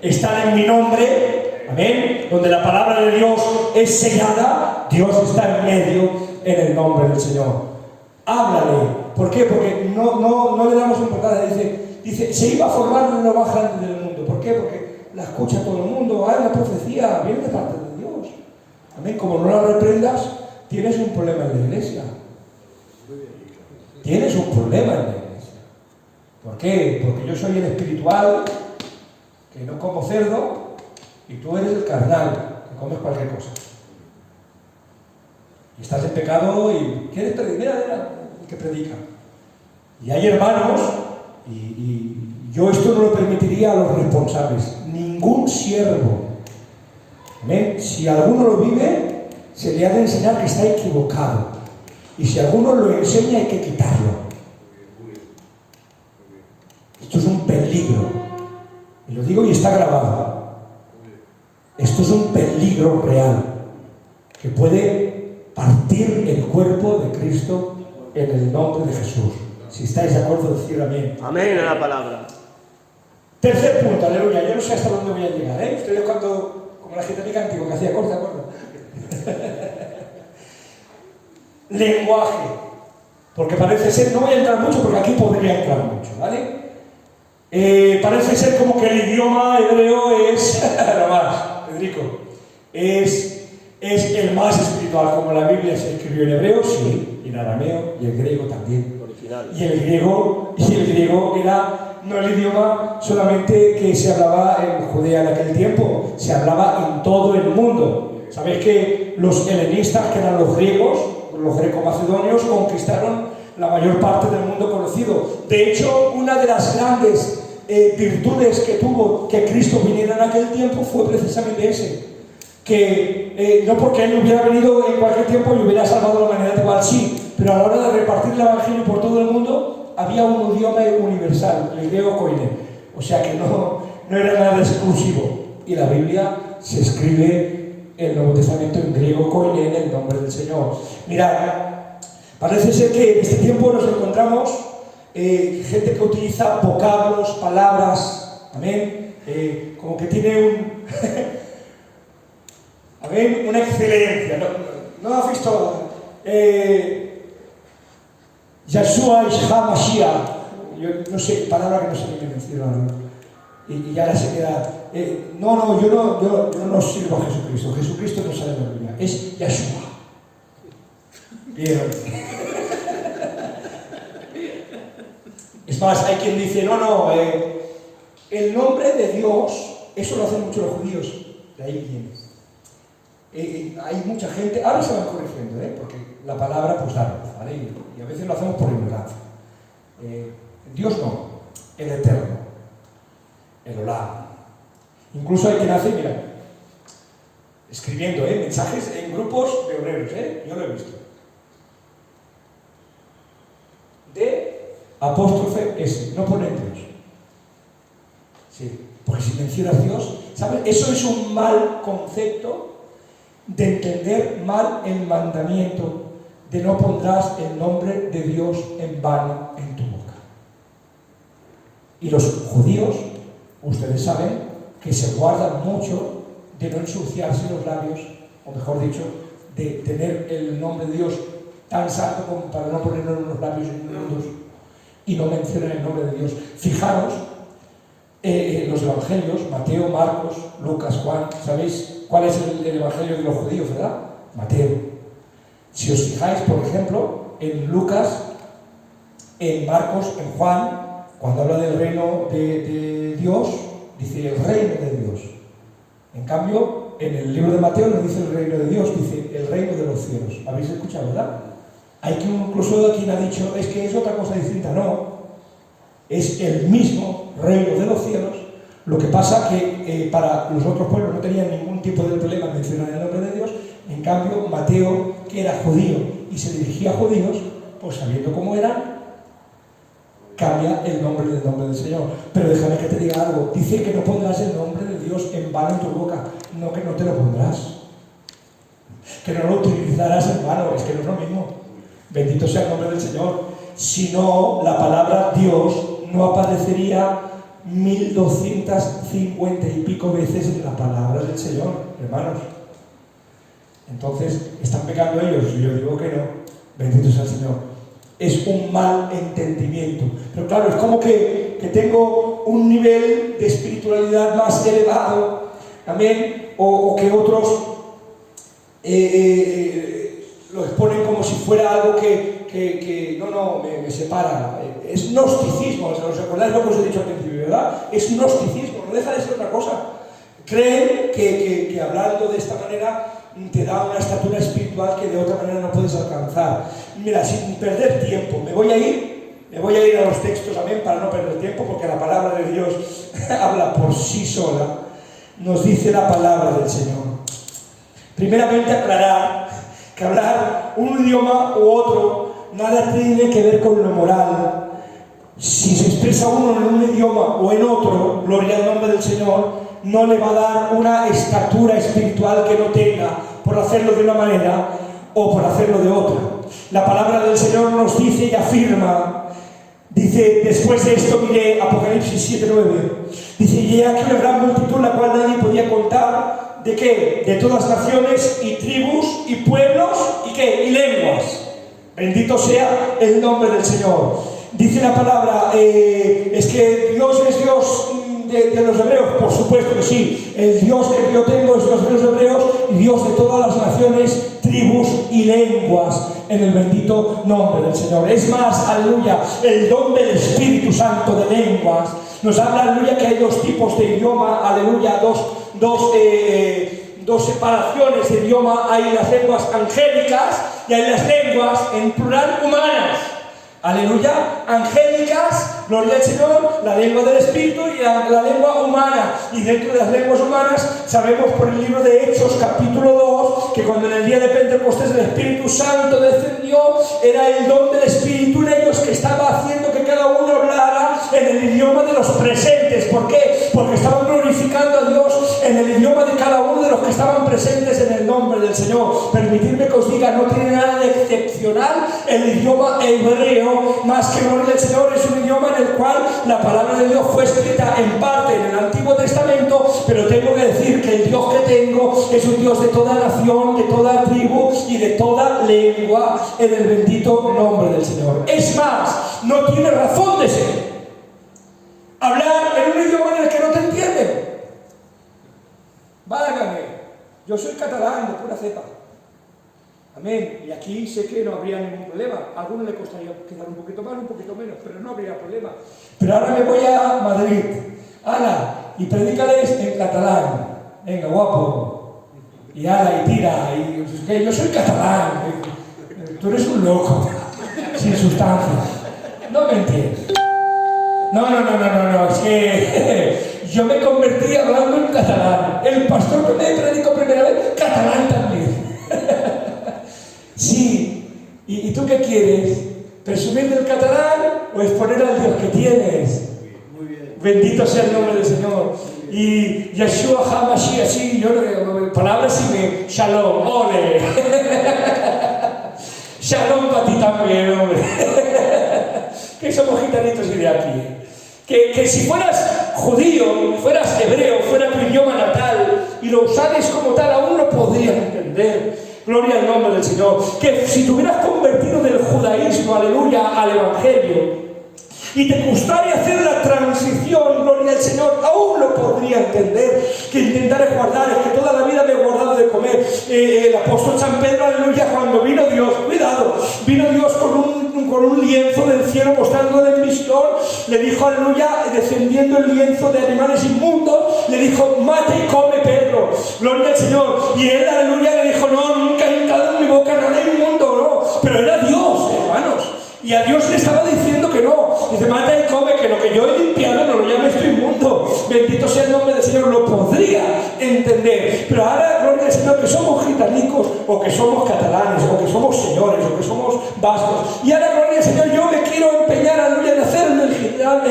están en mi nombre, amén, donde la palabra de Dios es sellada, Dios está en medio en el nombre del Señor. Háblale. ¿Por qué? Porque no le damos importancia. Dice, se iba a formar lo más grande del mundo. ¿Por qué? Porque la escucha todo el mundo. La profecía viene de parte de Dios. Amén. Como no la reprendas, tienes un problema en la iglesia. Tienes un problema en la iglesia. ¿Por qué? Porque yo soy el espiritual, que no como cerdo, y tú eres el carnal, que comes cualquier cosa. Y estás en pecado y quieres predicar, mira, el que predica. Y hay hermanos, y yo esto no lo permitiría a los responsables. Ningún siervo. ¿Amén? Si alguno lo vive, se le ha de enseñar que está equivocado. Y si alguno lo enseña, hay que quitarlo. Esto es un peligro. Y lo digo y está grabado. Esto es un peligro real que puede partir el cuerpo de Cristo en el nombre de Jesús. Si estáis de acuerdo, decir amén. Amén a la palabra. Tercer punto, aleluya. Yo no sé hasta dónde voy a llegar, ¿eh? Estoy cuando, como la gitanica antigua que hacía corte, ¿de acuerdo? Lenguaje. Porque parece ser, no voy a entrar mucho porque aquí podría entrar mucho, ¿vale? Parece ser como que el idioma hebreo es, lo más, Federico, es el más espiritual, como la Biblia se escribió en hebreo, sí, y en arameo, y en griego también. Original. Y el griego era no el idioma solamente que se hablaba en Judea en aquel tiempo, se hablaba en todo el mundo. Sabéis que los helenistas, que eran los griegos, los greco-macedonios, conquistaron la mayor parte del mundo conocido. De hecho, una de las grandes virtudes que tuvo que Cristo viniera en aquel tiempo fue precisamente ese. Que no porque Él hubiera venido en cualquier tiempo y hubiera salvado la humanidad igual, sí, pero a la hora de repartir el Evangelio por todo el mundo, había un idioma universal, el griego koine. O sea que no era nada exclusivo. Y la Biblia se escribe el Nuevo Testamento en griego koine, en el nombre del Señor. Mirad, parece ser que en este tiempo nos encontramos gente que utiliza vocablos, palabras, amén, como que tiene amén, una excelencia. ¿No has visto Yeshua Ishha Mashiach? Yo no sé, palabra que no sé ni mencionar, y ya se queda. Yo no sirvo a Jesucristo. Jesucristo no sale de la Biblia, es Yeshua. Bien. Es más, hay quien dice, no, el nombre de Dios, eso lo hacen mucho los judíos, de ahí viene. Hay mucha gente, ahora se van corrigiendo, porque la palabra pues da luz, ¿vale? Y a veces lo hacemos por ignorancia. Dios no, el Eterno, el Olam. Incluso hay quien hace, mira, escribiendo mensajes en grupos de obreros, yo lo he visto. De apóstrofe S, no ponen Dios. Sí, porque si mencionas Dios, ¿sabes? Eso es un mal concepto de entender mal el mandamiento de no pondrás el nombre de Dios en vano en tu boca. Y los judíos, ustedes saben, que se guardan mucho de no ensuciarse los labios, o mejor dicho, de tener el nombre de Dios tan santo como para no ponerlo en los labios inmundos y no mencionar el nombre de Dios. Fijaros, los evangelios, Mateo, Marcos, Lucas, Juan, ¿sabéis cuál es el evangelio de los judíos, verdad? Mateo. Si os fijáis, por ejemplo, en Lucas, en Marcos, en Juan, cuando habla del reino de Dios, dice el reino de Dios. En cambio, en el libro de Mateo no dice el reino de Dios, dice el reino de los cielos. ¿Habéis escuchado, verdad? Hay que incluso quien ha dicho, es que es otra cosa distinta. No, es el mismo reino de los cielos. Lo que pasa que para los otros pueblos no tenían ningún tipo de problema en mencionar el nombre de Dios. En cambio, Mateo, que era judío y se dirigía a judíos, pues sabiendo cómo eran, cambia el nombre del Señor. Pero déjame que te diga algo. Dice que no pondrás el nombre de Dios en vano en tu boca. No, que no te lo pondrás. Que no lo utilizarás en vano. Es que no es lo mismo. Bendito sea el nombre del Señor. Si no, la palabra Dios no aparecería 1250 y pico veces en la palabra del Señor, hermanos. Entonces, ¿están pecando ellos? Yo digo que no. Bendito sea el Señor. Es un mal entendimiento. Pero claro, es como que tengo un nivel de espiritualidad más elevado, amén, o que otros lo exponen como si fuera algo que no, me separa. Es gnosticismo, ¿os acordáis lo que os he dicho al principio, verdad? Es gnosticismo, no deja de ser otra cosa. Creen que hablando de esta manera te da una estatura espiritual que de otra manera no puedes alcanzar. Mira, sin perder tiempo, me voy a ir a los textos, amén, para no perder tiempo, porque la palabra de Dios habla por sí sola. Nos dice la palabra del Señor. Primeramente, aclarar que hablar un idioma u otro nada tiene que ver con lo moral. Si se expresa uno en un idioma o en otro, gloria al nombre del Señor, no le va a dar una estatura espiritual que no tenga por hacerlo de una manera o por hacerlo de otra. La palabra del Señor nos dice y afirma, dice, después de esto miré, Apocalipsis 7:9, dice, y he aquí una gran multitud la cual nadie podía contar, ¿de qué? De todas naciones y tribus y pueblos y ¿qué? Y lenguas. Bendito sea el nombre del Señor. Dice la palabra, es que Dios es Dios de los hebreos, por supuesto que sí. El Dios que yo tengo es Dios de los hebreos y Dios de todas las naciones, tribus y lenguas, en el bendito nombre del Señor. Es más, aleluya, el don del Espíritu Santo de lenguas nos habla, aleluya, que hay dos tipos de idioma, aleluya, dos separaciones de idioma. Hay las lenguas angélicas y hay las lenguas en plural humanas. Aleluya, angélicas, gloria al Señor, la lengua del Espíritu y la lengua humana. Y dentro de las lenguas humanas sabemos por el libro de Hechos capítulo 2 que cuando en el día de Pentecostés el Espíritu Santo descendió, era el don del Espíritu en ellos que estaba haciendo que cada uno hablara en el idioma de los presentes. ¿Por qué? Porque estaban glorificando a Dios en el idioma de cada uno de los que estaban presentes en el nombre del Señor. Permitidme que os diga, no tiene nada de excepcional el idioma hebreo, más que gloria del Señor. Es un idioma en el cual la palabra de Dios fue escrita en parte en el Antiguo Testamento, pero tengo que decir que el Dios que tengo es un Dios de toda nación, de toda tribu y de toda lengua, en el bendito nombre del Señor. Es más, no tiene razón de ser hablar en un idioma en el que no te entienden. Válgame, yo soy catalán de pura cepa. Amén. Y aquí sé que no habría ningún problema. A algunos le costaría quedar un poquito más, un poquito menos, pero no habría problema. Pero ahora me voy a Madrid. Ana, y predícales en catalán. Venga, guapo. Y ala, y tira. Y es que yo soy catalán. Tú eres un loco. Sin sustancia. No me entiendes. No. Es que yo me convertí hablando en catalán. El pastor que me predicó primera vez, catalán también. Sí, ¿y tú qué quieres? ¿Presumir del catalán o exponer al Dios que tienes? Muy bien. Bendito sea el nombre del Señor. Y Yeshua HaMashiach, sí, yo palabras y me... Shalom, ole. Shalom para ti también, hombre. Que somos gitanitos y de aquí. Que si fueras judío, fueras hebreo, fuera tu idioma natal y lo usares como tal, aún lo podrías entender. Gloria al nombre del Señor. Que si te hubieras convertido del judaísmo, aleluya, al evangelio, y te gustaría hacer la transición, gloria al Señor, aún lo podría entender. Que intentaré guardar, es que toda la vida me he guardado de comer. El apóstol San Pedro, aleluya, cuando vino Dios, cuidado, vino Dios con un lienzo del cielo mostrándole en visión, le dijo, aleluya, descendiendo el lienzo de animales inmundos, le dijo, mate y come Pedro, gloria al Señor. Y él, aleluya, le dijo, no, nunca he entrado en mi boca nada inmundo, no, pero era Dios, hermanos. Y a Dios le estaba diciendo que no. Dice, mata y come, que lo que yo he limpiado no lo llames tú inmundo. Bendito sea el nombre del Señor. Lo podría entender. Pero ahora, gloria al Señor, que somos gitanicos, o que somos catalanes, o que somos señores, o que somos vascos. Y ahora, gloria al Señor, yo me quiero empeñar, aleluya, en hacer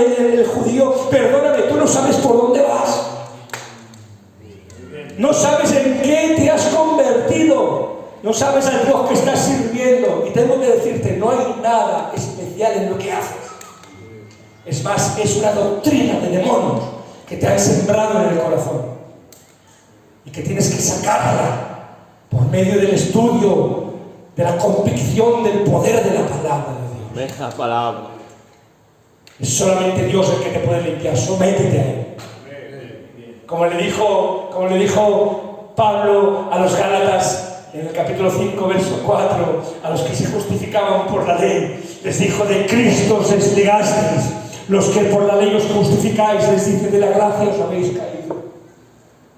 el judío. Perdóname, tú no sabes por dónde vas. No sabes en qué te has convertido. No sabes al Dios que estás sirviendo. Y tengo que decirte, no hay nada especial en lo que haces. Es más, es una doctrina de demonios que te han sembrado en el corazón. Y que tienes que sacarla por medio del estudio, de la convicción del poder de la palabra de Dios. Deja palabra. Es solamente Dios el que te puede limpiar. Sométete a Él. Como le dijo Pablo a los Gálatas, en el capítulo 5, verso 4, a los que se justificaban por la ley, les dijo, de Cristo os desligasteis, los que por la ley os justificáis, les dice, de la gracia os habéis caído.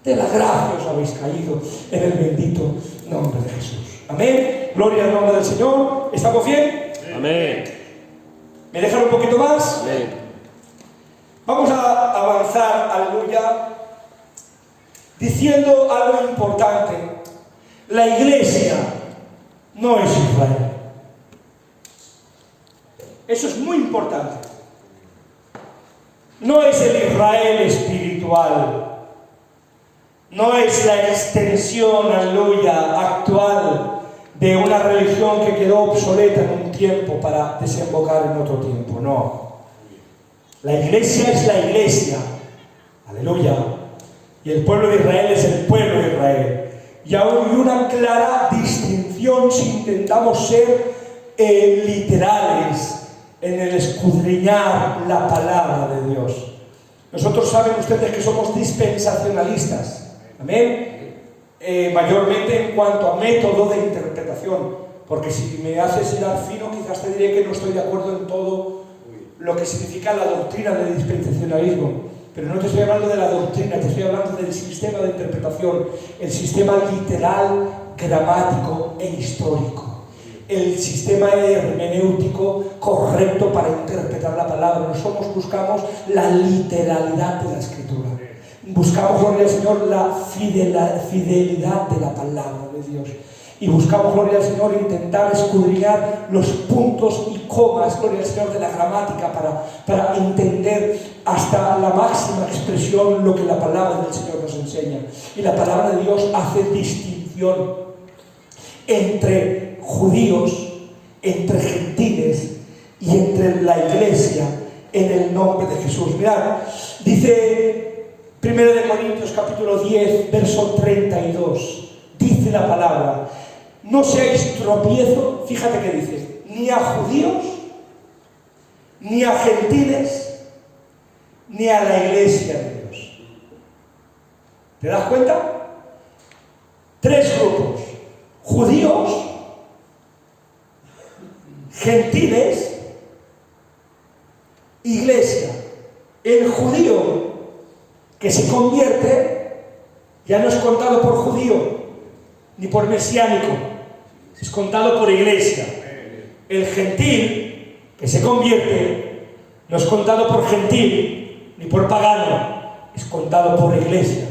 De la gracia os habéis caído en el bendito nombre de Jesús. Amén. Gloria al nombre del Señor. ¿Estamos bien? Amén. ¿Me dejan un poquito más? Amén. Vamos a avanzar, aleluya, diciendo algo importante. La iglesia no es Israel. Eso es muy importante. No es el Israel espiritual. No es la extensión, aleluya, actual de una religión que quedó obsoleta en un tiempo para desembocar en otro tiempo. No. La iglesia es la iglesia. Aleluya. Y el pueblo de Israel es el pueblo de Israel. Y aún hay una clara distinción si intentamos ser literales en el escudriñar la palabra de Dios. Nosotros saben ustedes que somos dispensacionalistas. Amén. Mayormente en cuanto a método de interpretación. Porque si me haces ir al fino, quizás te diré que no estoy de acuerdo en todo lo que significa la doctrina del dispensacionalismo. Pero no te estoy hablando de la doctrina, te estoy hablando del sistema de interpretación, el sistema literal, gramático e histórico, el sistema hermenéutico correcto para interpretar la palabra. Nosotros buscamos la literalidad de la Escritura, buscamos, gloria al Señor, la fidelidad de la palabra de Dios. Y buscamos, gloria al Señor, intentar escudriñar los puntos y comas, gloria al Señor, de la gramática para entender hasta la máxima expresión lo que la palabra del Señor nos enseña. Y la palabra de Dios hace distinción entre judíos, entre gentiles y entre la iglesia en el nombre de Jesús. Mirad, dice 1 Corintios capítulo 10, verso 32, dice la palabra, no seáis tropiezo, fíjate que dice, ni a judíos, ni a gentiles, ni a la iglesia de Dios. ¿Te das cuenta? Tres grupos: judíos, gentiles, iglesia. El judío que se convierte ya no es contado por judío ni por mesiánico, es contado por iglesia. El gentil que se convierte no es contado por gentil ni por pagano, es contado por iglesia,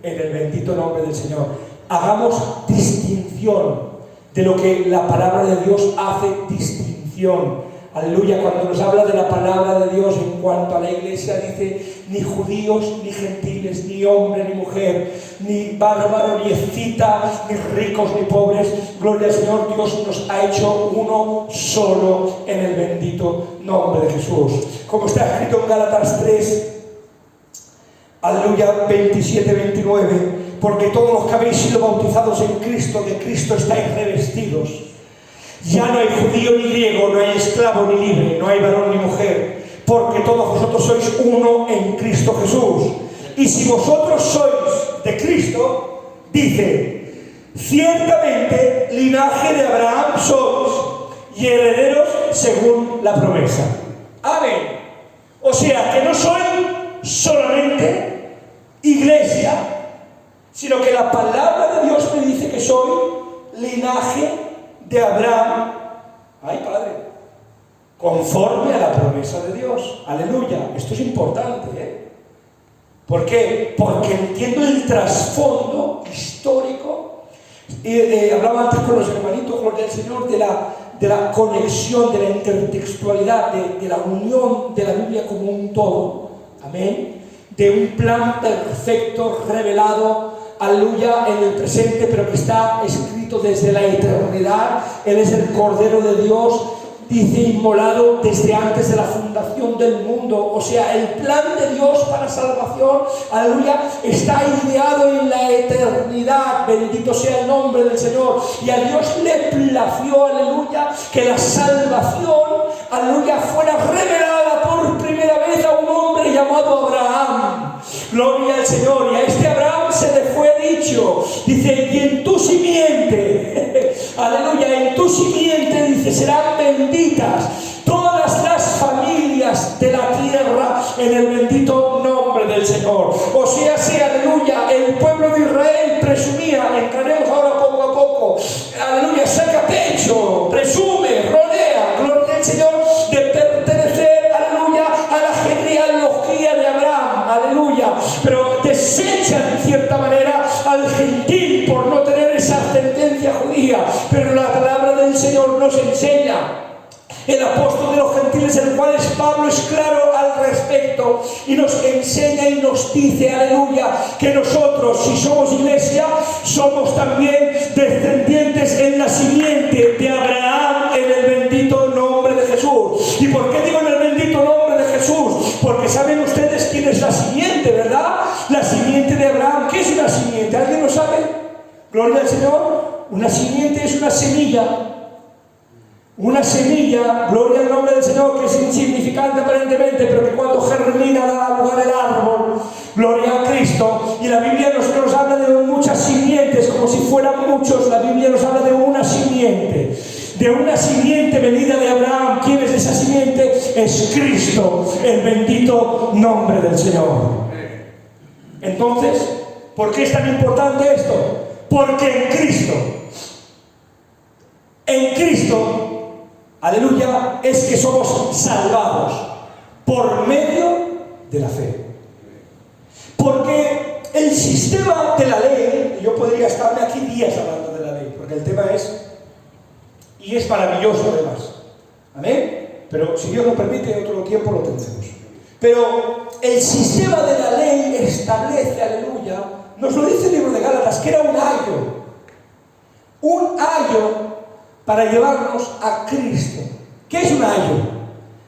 en el bendito nombre del Señor. Hagamos distinción de lo que la palabra de Dios hace distinción. Aleluya, cuando nos habla de la palabra de Dios en cuanto a la iglesia, dice ni judíos, ni gentiles, ni hombre, ni mujer, ni bárbaro, ni escita, ni ricos, ni pobres. Gloria al Señor, Dios nos ha hecho uno solo en el bendito nombre de Jesús. Como está escrito en Gálatas 3, aleluya, 27-29, porque todos los que habéis sido bautizados en Cristo, de Cristo estáis revestidos. Ya no hay judío ni griego, no hay esclavo ni libre, no hay varón ni mujer, porque todos vosotros sois uno en Cristo Jesús. Y si vosotros sois de Cristo, dice, ciertamente linaje de Abraham sois y herederos según la promesa. Amén. O sea, que no soy solamente iglesia, sino que la palabra de Dios me dice que soy linaje de Abraham, ay Padre, conforme a la promesa de Dios. Aleluya, esto es importante, ¿eh? ¿Por qué? Porque entiendo el trasfondo histórico. Hablaba antes con los hermanitos, gloria al Señor, de la conexión, de la intertextualidad, de la unión de la Biblia como un todo, amén, de un plan perfecto revelado, aleluya, en el presente, pero que está escrito desde la eternidad. Él es el Cordero de Dios, dice, inmolado desde antes de la fundación del mundo. O sea, el plan de Dios para salvación, aleluya, está ideado en la eternidad. Bendito sea el nombre del Señor. Y a Dios le plació, aleluya, que la salvación, aleluya, fuera revelada por primera vez a un hombre llamado Abraham. Gloria al Señor. Y a este Abraham se le fue dicho, dice, y en tu simiente, aleluya, en tu simiente, dice, serán benditas todas las familias de la tierra en el bendito nombre del Señor. O sea, aleluya, el pueblo de Israel presumía, entraremos ahora poco a poco, aleluya, saca pecho, presume, rodea, gloria al Señor, de pertenecer, aleluya, a la genealogía de Abraham, aleluya, pero desechan en cierta manera al gentil por no tener esa ascendencia judía. Pero la palabra del Señor nos enseña, el apóstol de los gentiles, el cual es Pablo, es claro al respecto y nos enseña y nos dice, aleluya, que nosotros, si somos iglesia, somos también descendientes en la simiente de Abraham, en el bendito nombre de Jesús. ¿Y por qué digo en el bendito nombre de Jesús? Porque saben ustedes quién es la simiente, ¿verdad? La simiente de Abraham. ¿Qué es una simiente? ¿Alguien lo sabe? Gloria al Señor. Una simiente es una semilla. Una semilla, gloria al nombre del Señor, que es insignificante aparentemente, pero que cuando germina da lugar al árbol. Gloria a Cristo. Y la Biblia nos habla de muchas simientes, como si fueran muchos. La Biblia nos habla de una simiente. De una simiente venida de Abraham. ¿Quién es esa simiente? Es Cristo, el bendito nombre del Señor. Entonces, ¿por qué es tan importante esto? Porque en Cristo, aleluya, es que somos salvados por medio de la fe. Porque el sistema de la ley, yo podría estarme aquí días hablando de la ley, porque el tema es, y es maravilloso además, amén, pero si Dios nos permite otro tiempo lo tendremos. Pero el sistema de la ley establece, aleluya, nos lo dice el libro de Gálatas, que era un ayo para llevarnos a Cristo. ¿Qué es un ayo?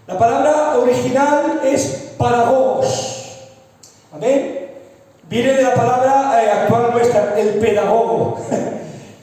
La palabra original es paragogos. Amén. Viene de la palabra actual nuestra, el pedagogo.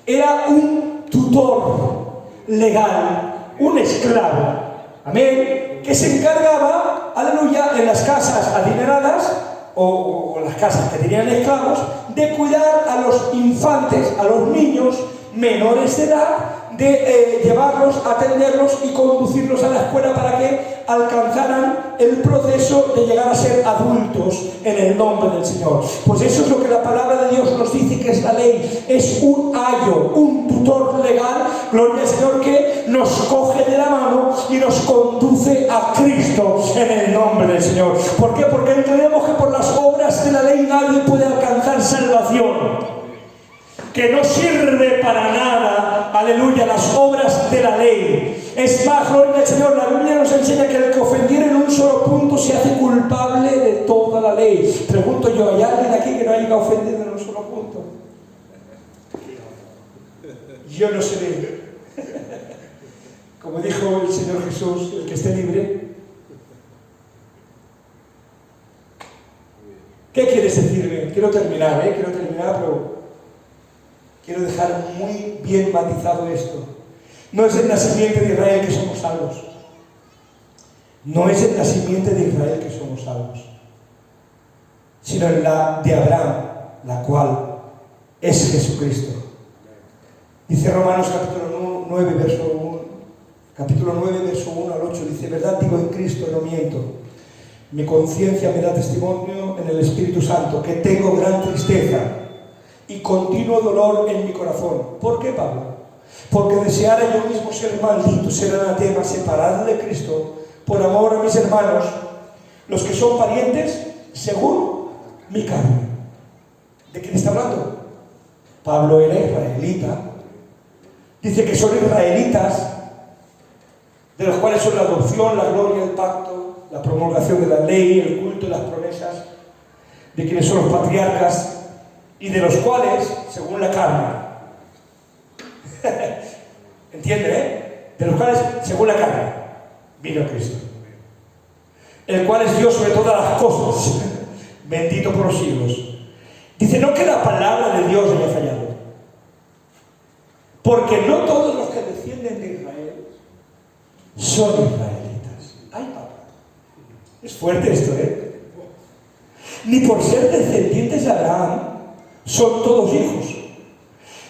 Era un tutor legal, un esclavo. Amén. Que se encargaba, aleluya, en las casas adineradas o las casas que tenían esclavos, de cuidar a los infantes, a los niños menores de edad, de llevarlos, atenderlos y conducirlos a la escuela para que alcanzaran el proceso de llegar a ser adultos en el nombre del Señor. Pues eso es lo que la palabra de Dios nos dice que es la ley. Es un ayo, un tutor legal, gloria al Señor, que nos coge de la mano y nos conduce a Cristo en el nombre del Señor. ¿Por qué? Porque entendemos que por las obras de la ley nadie puede alcanzar salvación, que no sirve para nada, aleluya, las obras de la ley. Es más, gloria al Señor, la Biblia nos enseña que el que ofendiera en un solo punto se hace culpable de toda la ley. Pregunto yo, ¿hay alguien aquí que no haya ofendido en un solo punto? Yo no seré. Como dijo el Señor Jesús, el que esté libre. ¿Qué quieres decirme? Quiero terminar, pero quiero dejar muy bien matizado esto. No es en la simiente de Israel que somos salvos. No es en la simiente de Israel que somos salvos, sino en la de Abraham, la cual es Jesucristo. Dice Romanos capítulo 9, verso 1 al 8, dice: verdad digo en Cristo, no miento. Mi conciencia me da testimonio en el Espíritu Santo que tengo gran tristeza y continuo dolor en mi corazón. ¿Por qué, Pablo? Porque deseara yo mismo ser maldito, ser anatema, separado de Cristo, por amor a mis hermanos, los que son parientes según mi carne. ¿De quién está hablando? Pablo era israelita. Dice que son israelitas, de los cuales son la adopción, la gloria, el pacto, la promulgación de la ley, el culto y las promesas, de quienes son los patriarcas, y de los cuales, según la carne, ¿entiende? De los cuales, según la carne, vino Cristo, el cual es Dios sobre todas las cosas, bendito por los siglos. Dice, no que la palabra de Dios haya fallado, porque no todos los que descienden de Israel son israelitas. ¡Ay, papá! Es fuerte esto, ¿eh? Ni por ser descendientes de Abraham son todos hijos,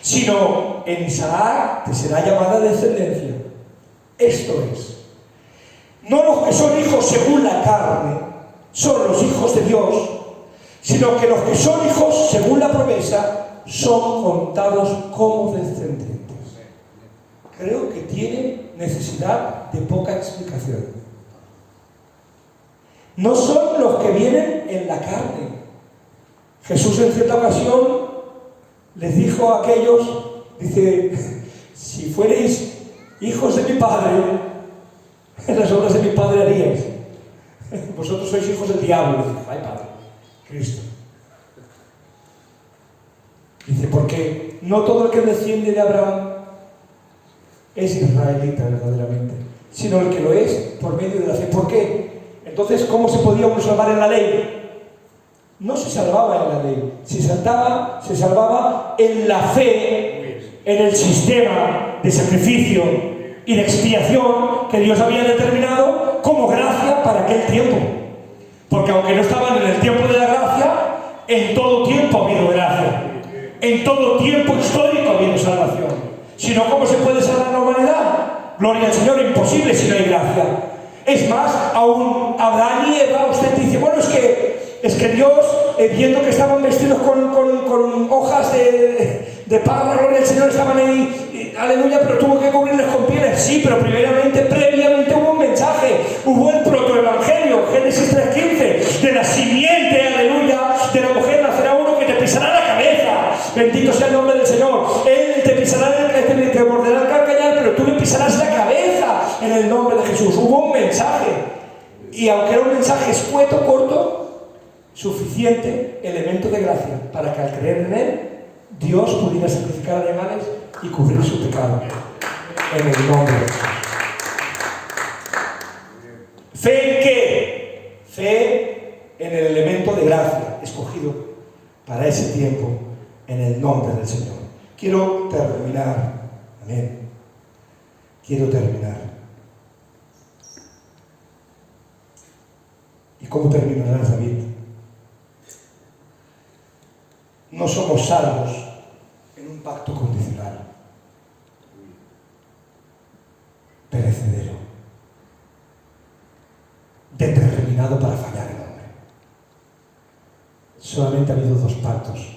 sino en Isaac te será llamada descendencia. Esto es, no los que son hijos según la carne son los hijos de Dios, sino que los que son hijos según la promesa son contados como descendientes. Creo que tiene necesidad de poca explicación. No son los que vienen en la carne. Jesús en cierta ocasión les dijo a aquellos, dice, si fuereis hijos de mi Padre, las obras de mi Padre haríais. Vosotros sois hijos del diablo. Dice, ay, Padre, Cristo. Dice, porque no todo el que desciende de Abraham es israelita verdaderamente, sino el que lo es por medio de la fe. ¿Por qué? Entonces, ¿cómo se podía uno salvar en la ley? No se salvaba en la ley, se salvaba en la fe, en el sistema de sacrificio y de expiación que Dios había determinado como gracia para aquel tiempo. Porque aunque no estaban en el tiempo de la gracia, en todo tiempo ha habido gracia, en todo tiempo histórico ha habido salvación. Si no, ¿cómo se puede salvar la humanidad? Gloria al Señor, imposible si no hay gracia. Es más, aún Adán y Eva, usted dice, bueno, es que Dios, viendo que estaban vestidos con hojas de parra, gloria al Señor, estaban ahí, aleluya, pero tuvo que cubrirles con pieles. Sí, pero previamente hubo un mensaje, hubo el protoevangelio, Génesis 3:15, de la simiente, aleluya, de la mujer nacerá uno que te pisará la cabeza. Bendito sea el nombre del Señor. Él te pisará, te morderá el calcañar, pero tú le pisarás la cabeza en el nombre de Jesús. Hubo un mensaje, y aunque era un mensaje escueto, corto, suficiente elemento de gracia para que al creer en él Dios pudiera sacrificar animales y cubrir su pecado en el nombre de Jesús. ¿Fe en qué? Fe en el elemento de gracia escogido para ese tiempo en el nombre del Señor. Quiero terminar. Amén. Quiero terminar. ¿Y cómo terminarás, David? No somos salvos en un pacto condicional. determinado para fallar el hombre. Solamente ha habido 2 pactos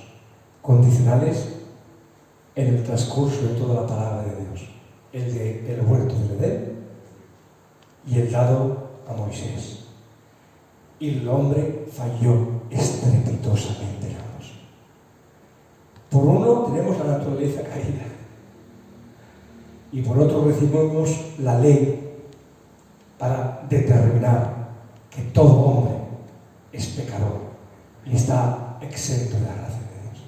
condicionales en el transcurso de toda la palabra de Dios. El del huerto del Edén y el dado a Moisés. Y el hombre falló estrepitosamente en ambos. Por uno tenemos la naturaleza caída y por otro recibimos la ley para determinar que todo hombre es pecador y está exento de la gracia de Dios.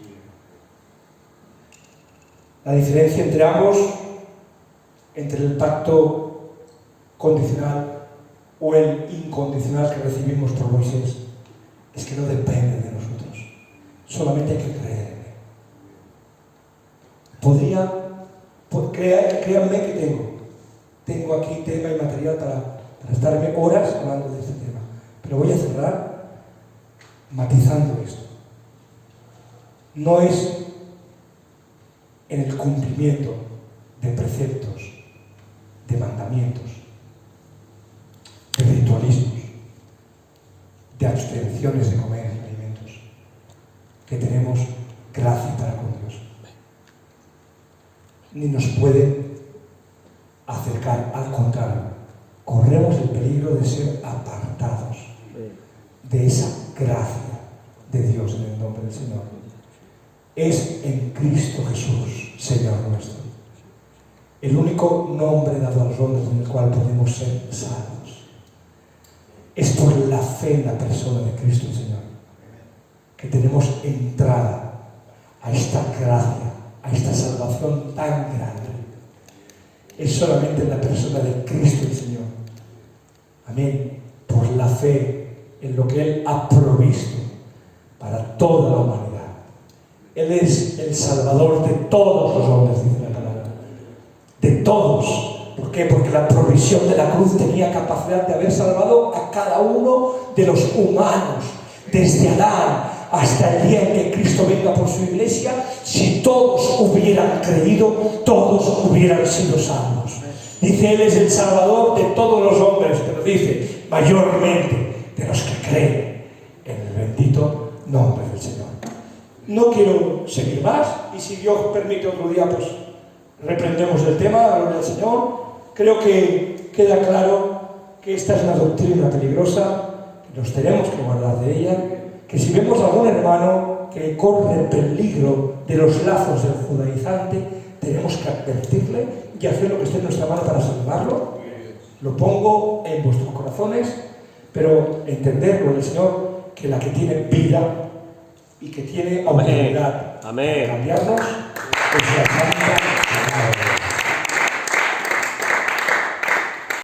La diferencia entre ambos, entre el pacto condicional o el incondicional que recibimos por Moisés, es que no depende de nosotros, solamente hay que creer en él. Créanme que tengo aquí tema y material para estarme horas hablando de este tema, pero voy a cerrar matizando esto. No es en el cumplimiento de preceptos, de mandamientos, de ritualismos, de abstenciones de comer alimentos, que tenemos gracia para con Dios. Ni nos puede acercar, al contrario, corremos el peligro de ser apartados de esa gracia de Dios en el nombre del Señor. Es en Cristo Jesús, Señor nuestro, el único nombre dado a los hombres en el cual podemos ser salvos. Es por la fe en la persona de Cristo el Señor que tenemos entrada a esta gracia, a esta salvación tan grande. Es solamente en la persona de Cristo el Señor. Amén. Por la fe en lo que Él ha provisto para toda la humanidad. Él es el Salvador de todos los hombres, dice la palabra. De todos. ¿Por qué? Porque la provisión de la cruz tenía capacidad de haber salvado a cada uno de los humanos, desde Adán hasta el día en que Cristo venga por su iglesia. Si todos hubieran creído, todos hubieran sido salvos. Dice, Él es el Salvador de todos los hombres, pero dice, mayormente de los que creen en el bendito nombre del Señor. No quiero seguir más, y si Dios permite otro día, pues reprendemos el tema, gloria al Señor. Creo que queda claro que esta es una doctrina peligrosa, que nos tenemos que guardar de ella, que si vemos a algún hermano que corre peligro de los lazos del judaizante, tenemos que advertirle y hacer lo que esté en nuestra mano para salvarlo. Lo pongo en vuestros corazones, pero entender con el Señor que la que tiene vida y que tiene autoridad para cambiarnos es la Santa